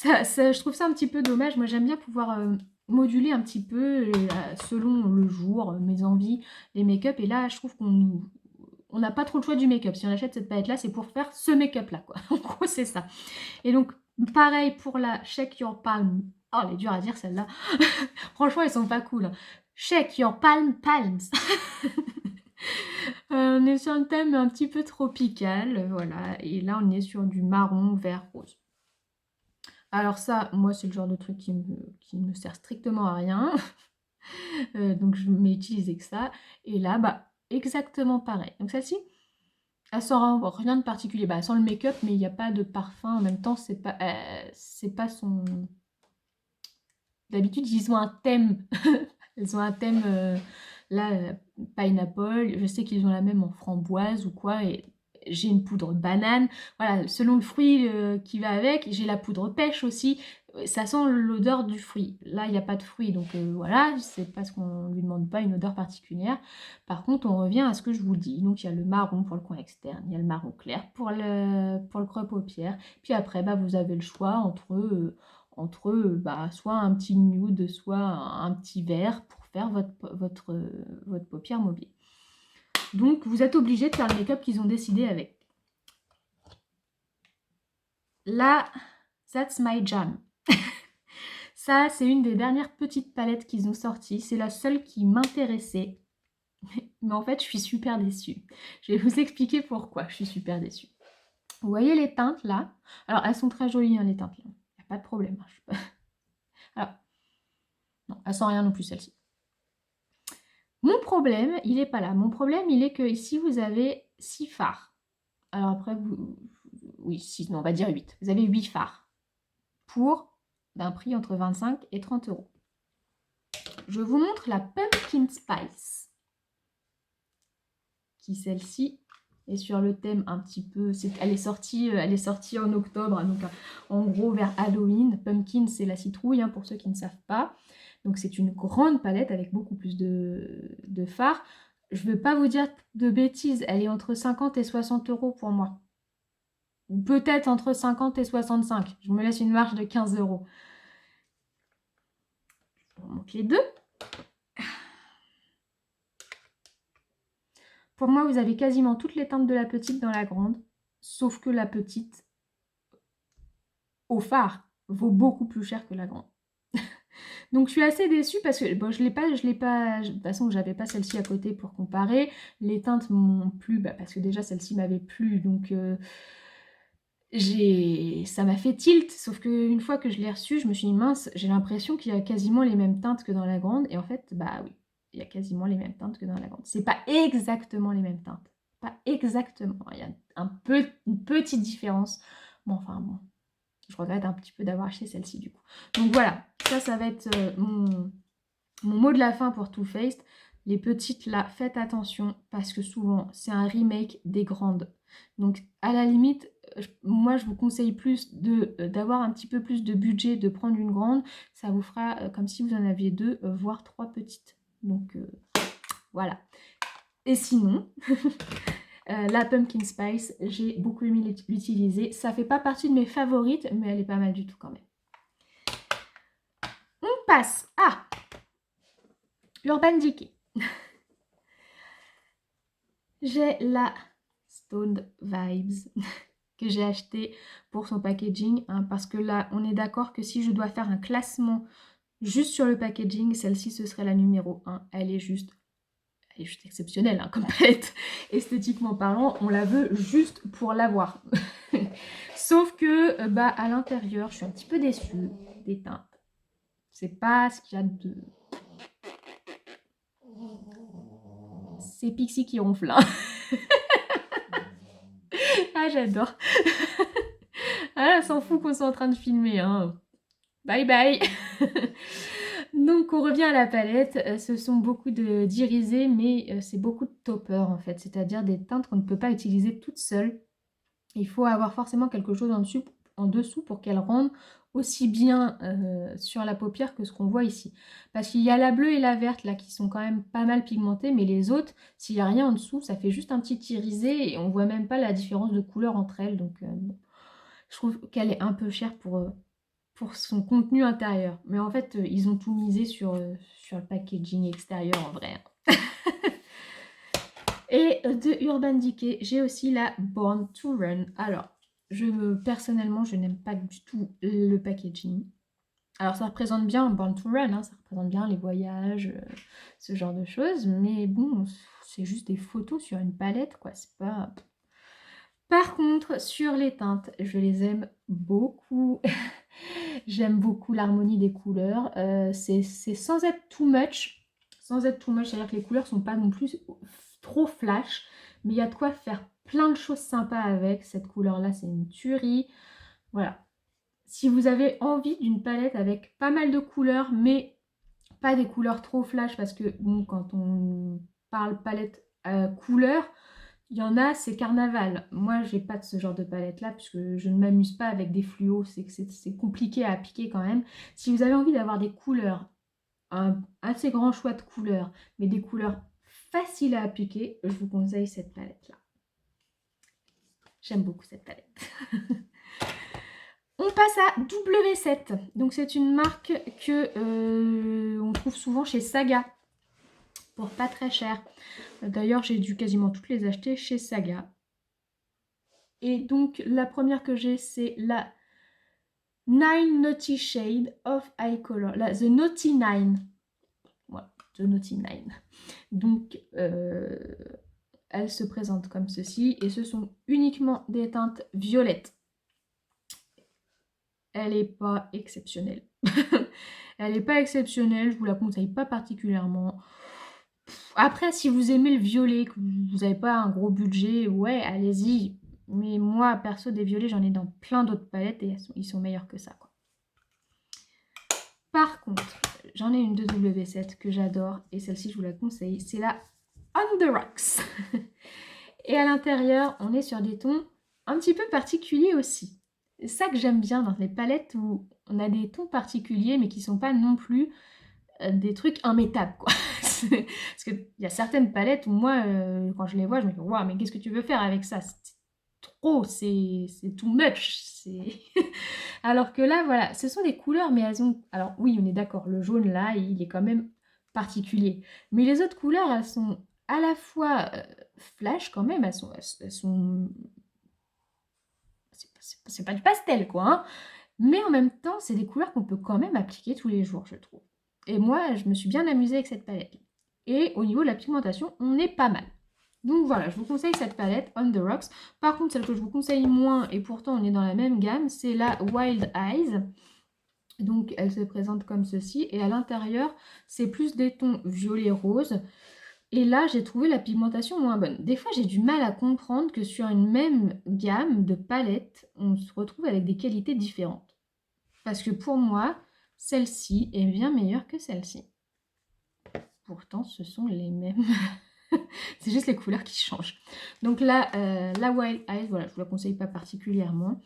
Je trouve ça un petit peu dommage. Moi, j'aime bien pouvoir moduler un petit peu selon le jour, mes envies, les make-up. Et là, je trouve qu'on n'a pas trop le choix du make-up. Si on achète cette palette-là, c'est pour faire ce make-up-là, quoi. En gros, c'est ça. Et donc, pareil pour la Shake Your Palm. Oh, elle est dure à dire, celle-là. Franchement, elles sont pas cool. Shake Your Palms. On est sur un thème un petit peu tropical, voilà. Et là, on est sur du marron, vert, rose. Alors ça, moi, c'est le genre de truc qui me sert strictement à rien. Donc, je m'ai utilisé que ça. Et là, bah, exactement pareil. Donc, celle-ci, elle sent rien de particulier. Bah, elle sent le make-up, mais il n'y a pas de parfum. En même temps, c'est pas son... D'habitude, ils ont un thème. Ils ont un thème, là, pineapple. Je sais qu'ils ont la même en framboise ou quoi. Et j'ai une poudre banane. Voilà, selon le fruit qui va avec. J'ai la poudre pêche aussi. Ça sent l'odeur du fruit. Là, il n'y a pas de fruit. Donc voilà, c'est parce qu'on ne lui demande pas une odeur particulière. Par contre, on revient à ce que je vous dis. Donc il y a le marron pour le coin externe. Il y a le marron clair pour le creux paupière. Puis après, bah, vous avez le choix entre bah, soit un petit nude, soit un petit vert pour faire votre paupière mobile. Donc, vous êtes obligé de faire le make-up qu'ils ont décidé avec. Là, that's my jam. Ça, c'est une des dernières petites palettes qu'ils ont sorties. C'est la seule qui m'intéressait. Mais en fait, je suis super déçue. Je vais vous expliquer pourquoi je suis super déçue. Vous voyez les teintes là? Alors, elles sont très jolies, hein, les teintes là. Il n'y a pas de problème. Hein. Alors, non, elles sont rien non plus, celle-ci. Mon problème, il n'est pas là. Mon problème, il est que ici, vous avez 6 fards. Alors après, oui, 6, non, on va dire 8. Vous avez 8 fards pour d'un prix entre 25 et 30 euros. Je vous montre la Pumpkin Spice, qui celle-ci est sur le thème un petit peu... Elle est sortie en octobre, donc en gros vers Halloween. Pumpkin, c'est la citrouille, hein, pour ceux qui ne savent pas. Donc c'est une grande palette avec beaucoup plus de fards. Je ne veux pas vous dire de bêtises, elle est entre 50 et 60 euros pour moi. Ou peut-être entre 50 et 65. Je me laisse une marge de 15 euros. Je vous remonte les deux. Pour moi, vous avez quasiment toutes les teintes de la petite dans la grande. Sauf que la petite, au phare, vaut beaucoup plus cher que la grande. Donc je suis assez déçue parce que bon, je l'ai pas, de toute façon j'avais pas celle-ci à côté pour comparer. Les teintes m'ont plu, bah, parce que déjà celle-ci m'avait plu, donc ça m'a fait tilt, sauf qu'une fois que je l'ai reçue, je me suis dit mince, j'ai l'impression qu'il y a quasiment les mêmes teintes que dans la grande, et en fait, bah oui, il y a quasiment les mêmes teintes que dans la grande. C'est pas exactement les mêmes teintes, pas exactement, il y a une petite différence, bon enfin bon. Je regrette un petit peu d'avoir acheté celle-ci du coup. Donc voilà, ça va être mon mot de la fin pour Too Faced. Les petites là, faites attention parce que souvent c'est un remake des grandes. Donc à la limite, moi je vous conseille plus d'avoir un petit peu plus de budget, de prendre une grande. Ça vous fera comme si vous en aviez deux, voire 3 petites. Donc voilà. Et sinon... la Pumpkin Spice, j'ai beaucoup aimé l'utiliser. Ça fait pas partie de mes favorites, mais elle est pas mal du tout quand même. On passe à Urban Decay. J'ai la Stoned Vibes que j'ai acheté pour son packaging, hein, parce que là, on est d'accord que si je dois faire un classement juste sur le packaging, celle-ci, ce serait la numéro 1. Elle est juste exceptionnelle, hein, comme palette. Esthétiquement parlant, on la veut juste pour l'avoir. Sauf que, bah, à l'intérieur, je suis un petit peu déçue des teintes. C'est pas ce qu'il y a de... C'est Pixie qui ronfle. Hein. Ah, j'adore. Ah, elle s'en fout qu'on soit en train de filmer. Hein. Bye bye. Donc, on revient à la palette. Ce sont beaucoup d'irisés, mais c'est beaucoup de toppers, en fait. C'est-à-dire des teintes qu'on ne peut pas utiliser toutes seules. Il faut avoir forcément quelque chose en dessous pour qu'elle rende aussi bien sur la paupière que ce qu'on voit ici. Parce qu'il y a la bleue et la verte là qui sont quand même pas mal pigmentées, mais les autres, s'il n'y a rien en dessous, ça fait juste un petit irisé et on voit même pas la différence de couleur entre elles. Donc bon, je trouve qu'elle est un peu chère pour pour son contenu intérieur. Mais en fait, ils ont tout misé sur le packaging extérieur en vrai. Et de Urban Decay, j'ai aussi la Born to Run. Alors, personnellement, je n'aime pas du tout le packaging. Alors, ça représente bien Born to Run, hein, ça représente bien les voyages, ce genre de choses. Mais bon, c'est juste des photos sur une palette, quoi. C'est pas... Par contre, sur les teintes, je les aime beaucoup. J'aime beaucoup l'harmonie des couleurs. C'est sans être too much. Sans être too much, c'est-à-dire que les couleurs sont pas non plus trop flash. Mais il y a de quoi faire plein de choses sympas avec. Cette couleur-là, c'est une tuerie. Voilà. Si vous avez envie d'une palette avec pas mal de couleurs, mais pas des couleurs trop flash, parce que bon, quand on parle palette couleur, il y en a, c'est carnaval. Moi, j'ai pas de ce genre de palette-là, puisque je ne m'amuse pas avec des fluos. C'est compliqué à appliquer quand même. Si vous avez envie d'avoir des couleurs, un assez grand choix de couleurs, mais des couleurs faciles à appliquer, je vous conseille cette palette-là. J'aime beaucoup cette palette. On passe à W7. Donc, c'est une marque que on trouve souvent chez Saga, pour pas très cher. D'ailleurs, j'ai dû quasiment toutes les acheter chez Saga. Et donc, la première que j'ai, c'est la 9 Naughty Shade of Eye Color. The Naughty 9. Voilà, The Naughty 9. Donc, elle se présente comme ceci. Et ce sont uniquement des teintes violettes. Elle n'est pas exceptionnelle. Elle n'est pas exceptionnelle, je vous la conseille pas particulièrement. Après, si vous aimez le violet, que vous n'avez pas un gros budget, ouais, allez-y. Mais moi, perso, des violets, j'en ai dans plein d'autres palettes et ils sont meilleurs que ça, quoi. Par contre, j'en ai une de W7 que j'adore et celle-ci, je vous la conseille. C'est la On The Rocks. Et à l'intérieur, on est sur des tons un petit peu particuliers aussi. C'est ça que j'aime bien dans les palettes où on a des tons particuliers mais qui sont pas non plus des trucs immétables, quoi. Parce qu'il y a certaines palettes où moi, quand je les vois, je me dis waouh, mais qu'est-ce que tu veux faire avec ça? C'est trop, c'est too much. Alors que là, voilà, ce sont des couleurs, mais elles ont... Alors oui, on est d'accord, le jaune là, il est quand même particulier. Mais les autres couleurs, elles sont à la fois flash quand même, elles sont... C'est pas du pastel, quoi, hein. Mais en même temps, c'est des couleurs qu'on peut quand même appliquer tous les jours, je trouve. Et moi, je me suis bien amusée avec cette palette. Et au niveau de la pigmentation, on est pas mal. Donc voilà, je vous conseille cette palette, On The Rocks. Par contre, celle que je vous conseille moins, et pourtant on est dans la même gamme, c'est la Wild Eyes. Donc elle se présente comme ceci. Et à l'intérieur, c'est plus des tons violet-rose. Et là, j'ai trouvé la pigmentation moins bonne. Des fois, j'ai du mal à comprendre que sur une même gamme de palettes, on se retrouve avec des qualités différentes. Parce que pour moi, celle-ci est bien meilleure que celle-ci. Pourtant, ce sont les mêmes. C'est juste les couleurs qui changent. Donc là, la Wild Eyes, voilà, je ne vous la conseille pas particulièrement.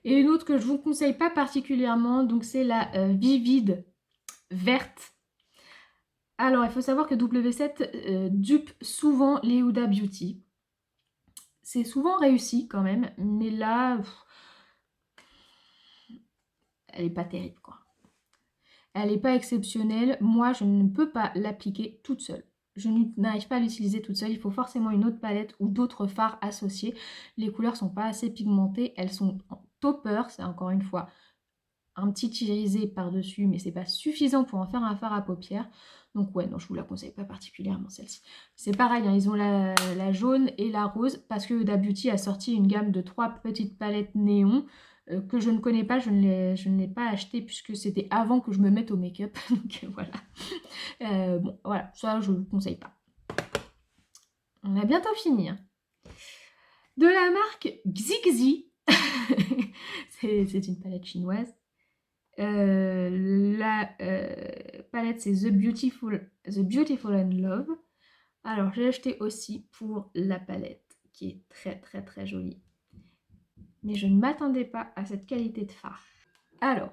Et une autre que je ne vous conseille pas particulièrement, donc c'est la Vivid Verte. Alors, il faut savoir que W7 dupe souvent les Huda Beauty. C'est souvent réussi quand même, mais là, elle n'est pas terrible, quoi. Elle n'est pas exceptionnelle. Moi, je ne peux pas l'appliquer toute seule. Je n'arrive pas à l'utiliser toute seule. Il faut forcément une autre palette ou d'autres fards associés. Les couleurs ne sont pas assez pigmentées. Elles sont en topper. C'est encore une fois un petit irisé par-dessus, mais c'est pas suffisant pour en faire un fard à paupières. Donc ouais, non, je vous la conseille pas particulièrement celle-ci. C'est pareil, hein, ils ont la jaune et la rose parce que Huda Beauty a sorti une gamme de 3 petites palettes néon que je ne connais pas, je ne l'ai pas acheté puisque c'était avant que je me mette au make-up. Donc voilà. Bon, voilà, ça je ne vous conseille pas. On a bientôt fini. Hein. De la marque Xixi. C'est une palette chinoise. La palette c'est The Beautiful and Love. Alors j'ai acheté aussi pour la palette qui est très très très jolie. Mais je ne m'attendais pas à cette qualité de fard. Alors,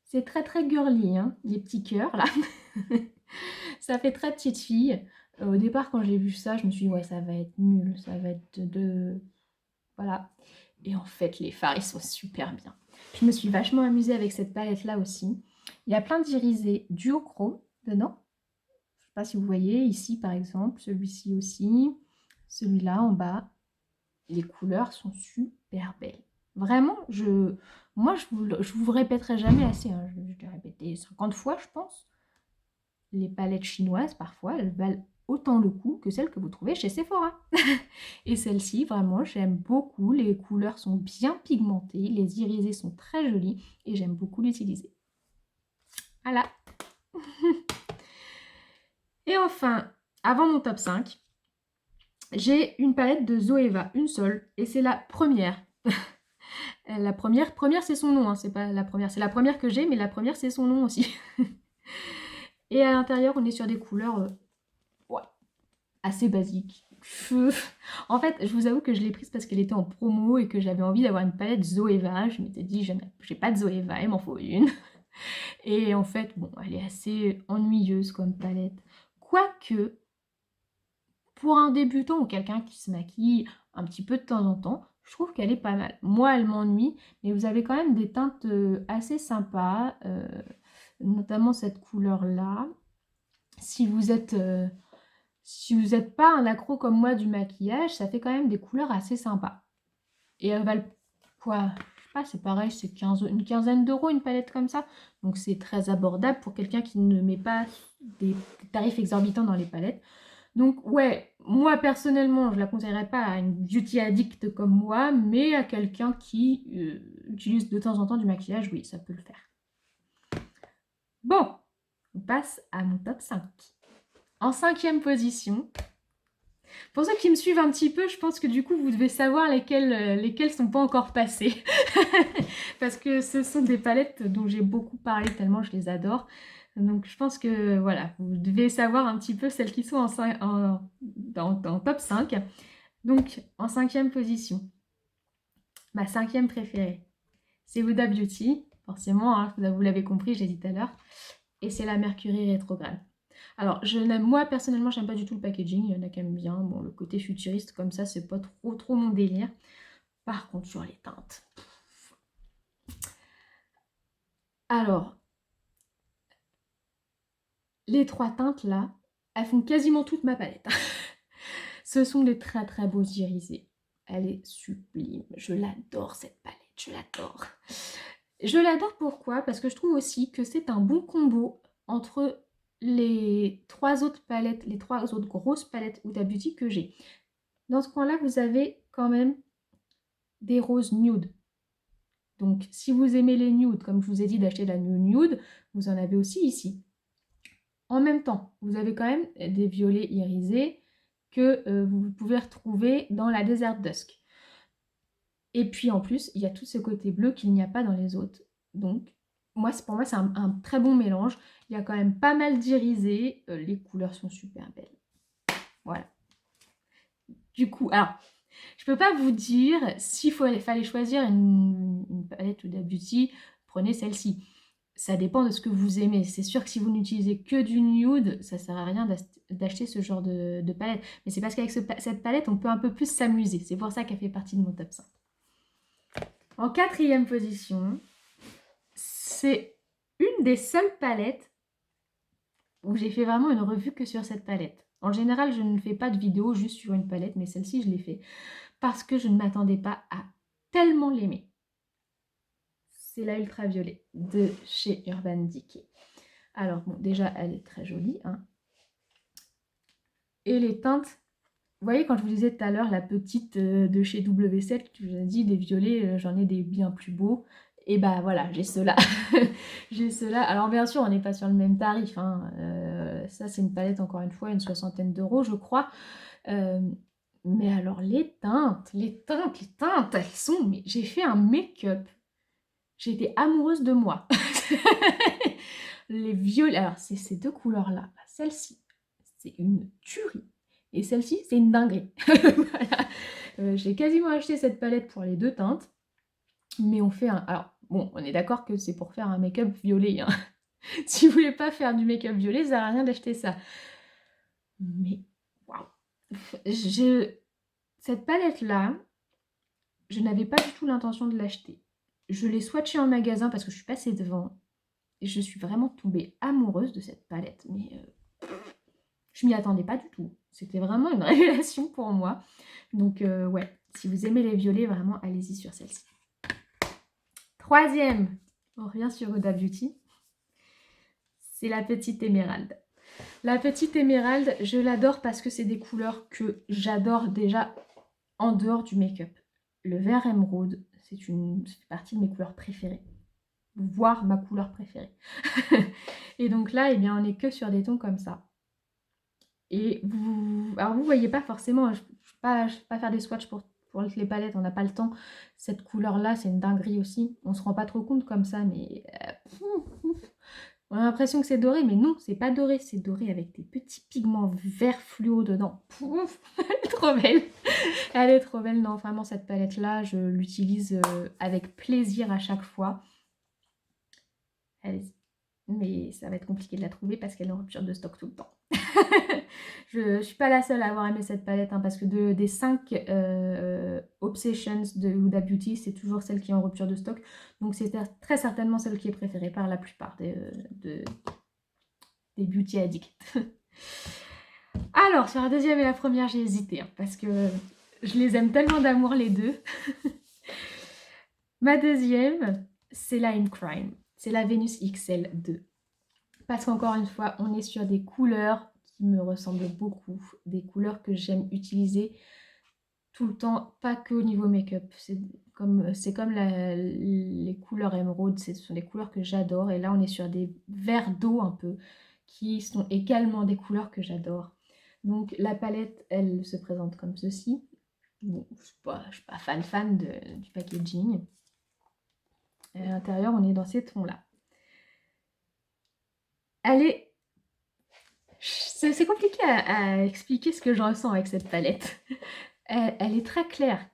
c'est très très girly, hein, les petits cœurs là. Ça fait très petite fille. Au départ quand j'ai vu ça, je me suis dit ouais ça va être nul, ça va être de... Voilà. Et en fait, les fards, ils sont super bien. Je me suis vachement amusée avec cette palette-là aussi. Il y a plein d'irisés duochrome dedans. Je ne sais pas si vous voyez, ici par exemple, celui-ci aussi, celui-là en bas. Les couleurs sont super belles. Vraiment, moi, je vous répéterai jamais assez. Hein. Je l'ai répété 50 fois, je pense. Les palettes chinoises, parfois, elles valent autant le coup que celles que vous trouvez chez Sephora. Et celle-ci, vraiment, j'aime beaucoup. Les couleurs sont bien pigmentées, les irisés sont très jolis et j'aime beaucoup l'utiliser. Voilà. Et enfin, avant mon top 5, j'ai une palette de Zoeva, une seule, et c'est la première. La première c'est son nom, hein, c'est pas la première. C'est la première que j'ai, mais la première, c'est son nom aussi. Et à l'intérieur, on est sur des couleurs ouais, assez basiques. En fait, je vous avoue que je l'ai prise parce qu'elle était en promo et que j'avais envie d'avoir une palette Zoeva. Je m'étais dit, j'ai pas de Zoeva, il m'en faut une. Et en fait, bon, elle est assez ennuyeuse comme palette. Quoique, pour un débutant ou quelqu'un qui se maquille un petit peu de temps en temps, je trouve qu'elle est pas mal. Moi, elle m'ennuie, mais vous avez quand même des teintes assez sympas, notamment cette couleur-là. Si vous êtes pas un accro comme moi du maquillage, ça fait quand même des couleurs assez sympas. Et elles valent quoi? Je sais pas, c'est pareil, c'est une quinzaine d'euros une palette comme ça. Donc c'est très abordable pour quelqu'un qui ne met pas des tarifs exorbitants dans les palettes. Donc ouais, moi personnellement, je la conseillerais pas à une beauty addict comme moi, mais à quelqu'un qui utilise de temps en temps du maquillage, oui, ça peut le faire. Bon, on passe à mon top 5. En 5e position, pour ceux qui me suivent un petit peu, je pense que du coup, vous devez savoir lesquelles sont pas encore passées. Parce que ce sont des palettes dont j'ai beaucoup parlé tellement je les adore. Donc je pense que voilà, vous devez savoir un petit peu celles qui sont en top 5. Donc en 5e position, ma 5e préférée, c'est Huda Beauty. Forcément, hein, vous l'avez compris, j'ai dit tout à l'heure. Et c'est la Mercury rétrograde. Alors, moi personnellement, j'aime pas du tout le packaging. Il y en a qui aiment bien. Bon, le côté futuriste comme ça, c'est pas trop mon délire. Par contre, sur les teintes. Alors, les 3 teintes là, elles font quasiment toute ma palette. Ce sont des très très beaux irisés. Elle est sublime. Je l'adore cette palette. Je l'adore. Je l'adore pourquoi? Parce que je trouve aussi que c'est un bon combo entre les 3 autres palettes, les 3 autres grosses palettes Huda Beauty que j'ai. Dans ce coin-là, vous avez quand même des roses nude. Donc, si vous aimez les nudes, comme je vous ai dit d'acheter la nude, vous en avez aussi ici. En même temps, vous avez quand même des violets irisés que vous pouvez retrouver dans la Desert Dusk. Et puis en plus, il y a tout ce côté bleu qu'il n'y a pas dans les autres. Donc, pour moi, c'est un très bon mélange. Il y a quand même pas mal d'irisés. Les couleurs sont super belles. Voilà. Du coup, alors, je peux pas vous dire s'il fallait choisir une palette Huda Beauty, prenez celle-ci. Ça dépend de ce que vous aimez. C'est sûr que si vous n'utilisez que du nude, ça sert à rien d'acheter ce genre de palette. Mais c'est parce qu'avec cette palette, on peut un peu plus s'amuser. C'est pour ça qu'elle fait partie de mon top 5. En 4e position, c'est une des seules palettes où j'ai fait vraiment une revue que sur cette palette. En général, je ne fais pas de vidéo juste sur une palette, mais celle-ci, je l'ai fait parce que je ne m'attendais pas à tellement l'aimer. C'est la Ultraviolet de chez Urban Decay. Alors, bon, déjà, elle est très jolie. Hein. Et les teintes, vous voyez, quand je vous disais tout à l'heure, la petite de chez W7, que je vous ai dit, des violets, j'en ai des bien plus beaux. Et bah voilà, j'ai ceux-là. J'ai ceux-là. Alors bien sûr, on n'est pas sur le même tarif. Hein. Ça, c'est une palette, encore une fois, une 60aine d'euros, je crois. Mais alors, les teintes, elles sont... Mais j'ai fait un make-up. J'étais amoureuse de moi. Les violets, alors c'est ces deux couleurs-là. Celle-ci, c'est une tuerie. Et celle-ci, c'est une dinguerie. Voilà. J'ai quasiment acheté cette palette pour les deux teintes. Mais on fait un... Alors, bon, on est d'accord que c'est pour faire un make-up violet. Hein. Si vous voulez pas faire du make-up violet, ça sert à rien d'acheter ça. Mais, waouh. Cette palette-là, je n'avais pas du tout l'intention de l'acheter. Je l'ai swatché en magasin parce que je suis passée devant. Et je suis vraiment tombée amoureuse de cette palette. Mais je m'y attendais pas du tout. C'était vraiment une révélation pour moi. Donc ouais, si vous aimez les violets, vraiment, allez-y sur celle-ci. Troisième, on revient sur Huda Beauty. C'est la petite émeraude. La petite émeraude, je l'adore parce que c'est des couleurs que j'adore déjà en dehors du make-up. Le vert émeraude, ça fait partie de mes couleurs préférées. Voire ma couleur préférée. Et donc là, eh bien, on n'est que sur des tons comme ça. Et alors vous voyez pas forcément, je ne vais pas faire des swatchs pour les palettes, on n'a pas le temps. Cette couleur-là, c'est une dinguerie aussi. On se rend pas trop compte comme ça, mais on a l'impression que c'est doré, mais non, c'est pas doré. C'est doré avec des petits pigments verts fluo dedans. Elle est trop belle. Elle est trop belle. Non, vraiment, cette palette-là, je l'utilise avec plaisir à chaque fois. Mais ça va être compliqué de la trouver parce qu'elle est en rupture de stock tout le temps. Je ne suis pas la seule à avoir aimé cette palette hein, parce que des 5 Obsessions de Huda Beauty, c'est toujours celle qui est en rupture de stock. Donc c'est très certainement celle qui est préférée par la plupart des beauty addicts. Alors, sur la deuxième et la première, j'ai hésité hein, parce que je les aime tellement d'amour les deux. Ma deuxième, c'est la In Crime. C'est la Venus XL2. Parce qu'encore une fois, on est sur des couleurs qui me ressemblent beaucoup. Des couleurs que j'aime utiliser tout le temps, pas que au niveau make-up. C'est comme les couleurs émeraude, ce sont des couleurs que j'adore. Et là, on est sur des verts d'eau un peu, qui sont également des couleurs que j'adore. Donc la palette, elle se présente comme ceci. Bon, je ne suis pas fan du packaging. Et à l'intérieur, on est dans ces tons-là. C'est compliqué à expliquer ce que je ressens avec cette palette. Elle est très claire.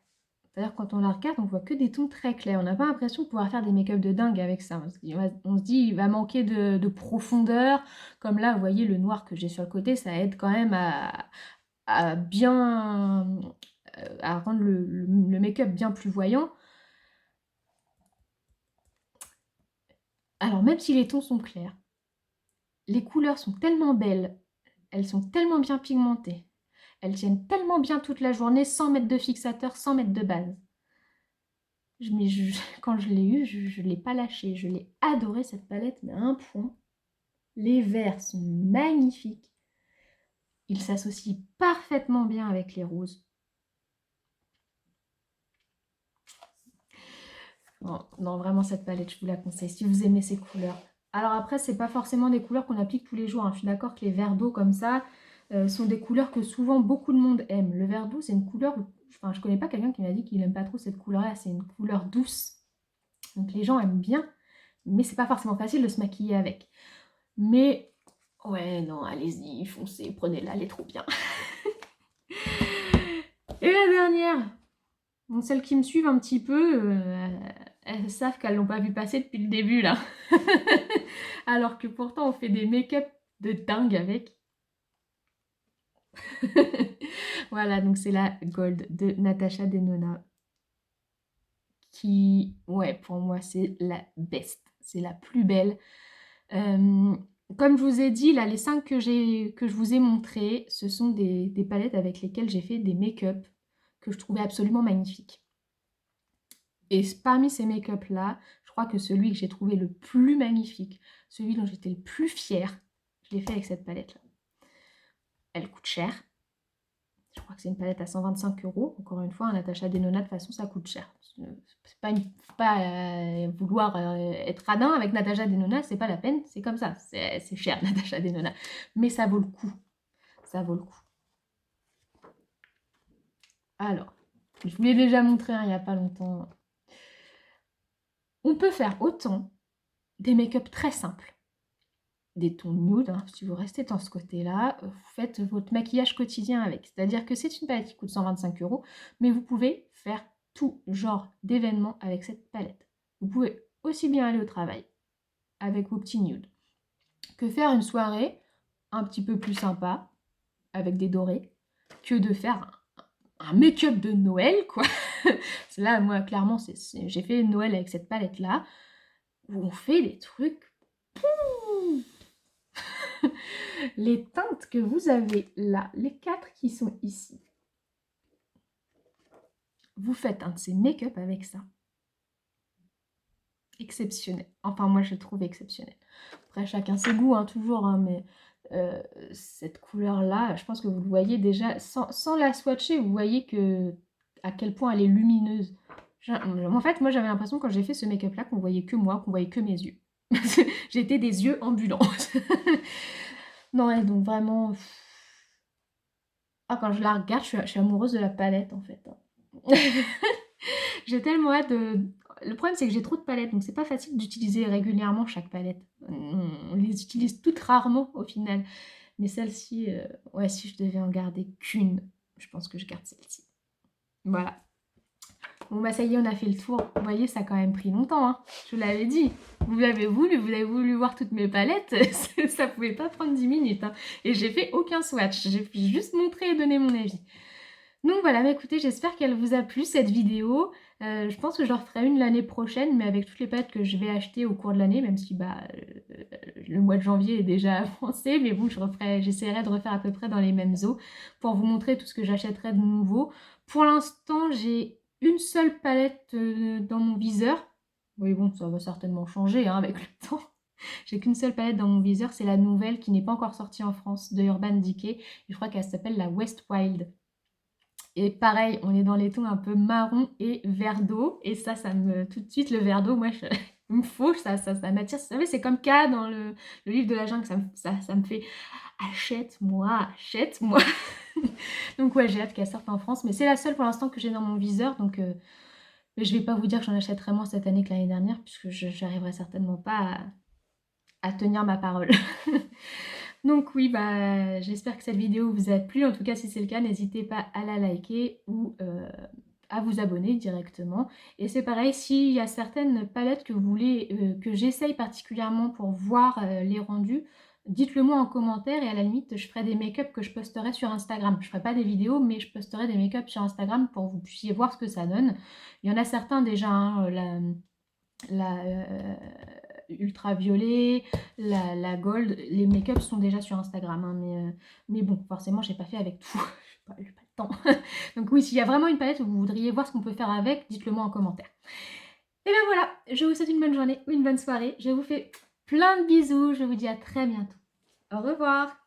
C'est-à-dire quand on la regarde, on voit que des tons très clairs. On n'a pas l'impression de pouvoir faire des make-up de dingue avec ça. On se dit, il va manquer de profondeur. Comme là, vous voyez, le noir que j'ai sur le côté, ça aide quand même à bien... à rendre le make-up bien plus voyant. Alors, même si les tons sont clairs, les couleurs sont tellement belles, elles sont tellement bien pigmentées, elles tiennent tellement bien toute la journée sans mettre de fixateur, sans mettre de base. Quand je l'ai eue, je ne l'ai pas lâchée. Je l'ai adorée cette palette, mais à un point. Les verts sont magnifiques. Ils s'associent parfaitement bien avec les roses. Non, vraiment cette palette, je vous la conseille si vous aimez ces couleurs. Alors après, c'est pas forcément des couleurs qu'on applique tous les jours. Hein. Je suis d'accord que les verts d'eau comme ça sont des couleurs que souvent beaucoup de monde aime. Le vert d'eau, c'est une couleur... Enfin, je connais pas quelqu'un qui m'a dit qu'il n'aime pas trop cette couleur-là. C'est une couleur douce. Donc les gens aiment bien, mais c'est pas forcément facile de se maquiller avec. Mais ouais, non, allez-y, foncez, prenez-la, elle est trop bien. Et la dernière, bon, celles qui me suivent un petit peu, elles savent qu'elles l'ont pas vu passer depuis le début là. Alors que pourtant on fait des make-up de dingue avec. Voilà, donc c'est la Gold de Natasha Denona. Qui, ouais, pour moi c'est la best, c'est la plus belle. Comme je vous ai dit, là, les 5 que je vous ai montrés, ce sont des palettes avec lesquelles j'ai fait des make-up que je trouvais absolument magnifiques. Et parmi ces make-up là, je crois que celui que j'ai trouvé le plus magnifique, celui dont j'étais le plus fière, je l'ai fait avec cette palette là. Elle coûte cher. Je crois que c'est une palette à 125 €. Encore une fois, un Natasha Denona, de toute façon, ça coûte cher. C'est pas vouloir être radin avec Natasha Denona, c'est pas la peine, c'est comme ça. C'est cher, Natasha Denona. Mais ça vaut le coup. Ça vaut le coup. Alors, je vous l'ai déjà montré il n'y a pas longtemps. On peut faire autant des make-up très simples. Des tons nude, hein, si vous restez dans ce côté-là, vous faites votre maquillage quotidien avec. C'est-à-dire que c'est une palette qui coûte 125 €, mais vous pouvez faire tout genre d'événements avec cette palette. Vous pouvez aussi bien aller au travail avec vos petits nudes que faire une soirée un petit peu plus sympa avec des dorés que de faire un make-up de Noël, quoi. Là, moi, clairement, j'ai fait Noël avec cette palette-là, où on fait des trucs... Les teintes que vous avez là, les 4 qui sont ici, vous faites un de ces make-up avec ça. Exceptionnel. Enfin, moi, je le trouve exceptionnel. Après, chacun ses goûts, hein, toujours, hein, mais cette couleur-là, je pense que vous le voyez déjà, sans la swatcher, vous voyez à quel point elle est lumineuse. En fait, moi, j'avais l'impression, quand j'ai fait ce make-up-là, qu'on voyait que moi, qu'on voyait que mes yeux. J'étais des yeux ambulants. Non, et donc, vraiment... Ah, quand je la regarde, je suis amoureuse de la palette, en fait. J'ai tellement hâte de... Le problème, c'est que j'ai trop de palettes, donc c'est pas facile d'utiliser régulièrement chaque palette. On les utilise toutes rarement, au final. Mais celle-ci, ouais, si je devais en garder qu'une, je pense que je garde celle-ci. Voilà. Bon, bah ça y est, on a fait le tour. Vous voyez, ça a quand même pris longtemps, hein. Je vous l'avais dit. Vous avez voulu voir toutes mes palettes. Ça pouvait pas prendre 10 minutes, hein. Et j'ai fait aucun swatch. J'ai juste montré et donné mon avis. Donc voilà, bah écoutez, j'espère qu'elle vous a plu cette vidéo. Je pense que je referai une l'année prochaine, mais avec toutes les palettes que je vais acheter au cours de l'année, même si le mois de janvier est déjà avancé, mais bon, j'essaierai de refaire à peu près dans les mêmes eaux pour vous montrer tout ce que j'achèterai de nouveau. Pour l'instant, j'ai une seule palette dans mon viseur. Oui, bon, ça va certainement changer hein, avec le temps. J'ai qu'une seule palette dans mon viseur, c'est la nouvelle qui n'est pas encore sortie en France de Urban Decay. Et je crois qu'elle s'appelle la West Wild. Et pareil, on est dans les tons un peu marron et vert d'eau. Et ça tout de suite, le vert d'eau, moi, il me faut, ça m'attire. Vous savez, c'est comme K dans le livre de la jungle, ça me fait achète-moi, achète-moi. Donc ouais, j'ai hâte qu'elle sorte en France. Mais c'est la seule pour l'instant que j'ai dans mon viseur. Donc je vais pas vous dire que j'en achèterai moins cette année que l'année dernière, puisque j'arriverai certainement pas à tenir ma parole. Donc oui, bah, j'espère que cette vidéo vous a plu. En tout cas, si c'est le cas, n'hésitez pas à la liker ou à vous abonner directement. Et c'est pareil, s'il y a certaines palettes que vous voulez que j'essaye particulièrement pour voir les rendus, dites-le moi en commentaire et à la limite, je ferai des make-up que je posterai sur Instagram. Je ferai pas des vidéos, mais je posterai des make-up sur Instagram pour que vous puissiez voir ce que ça donne. Il y en a certains déjà, hein, ultraviolet, la gold, les make-up sont déjà sur Instagram, hein, mais bon, forcément, j'ai pas fait avec tout, j'ai pas le temps. Donc oui, s'il y a vraiment une palette où vous voudriez voir ce qu'on peut faire avec, dites-le moi en commentaire. Et bien voilà, je vous souhaite une bonne journée ou une bonne soirée, je vous fais plein de bisous, je vous dis à très bientôt. Au revoir.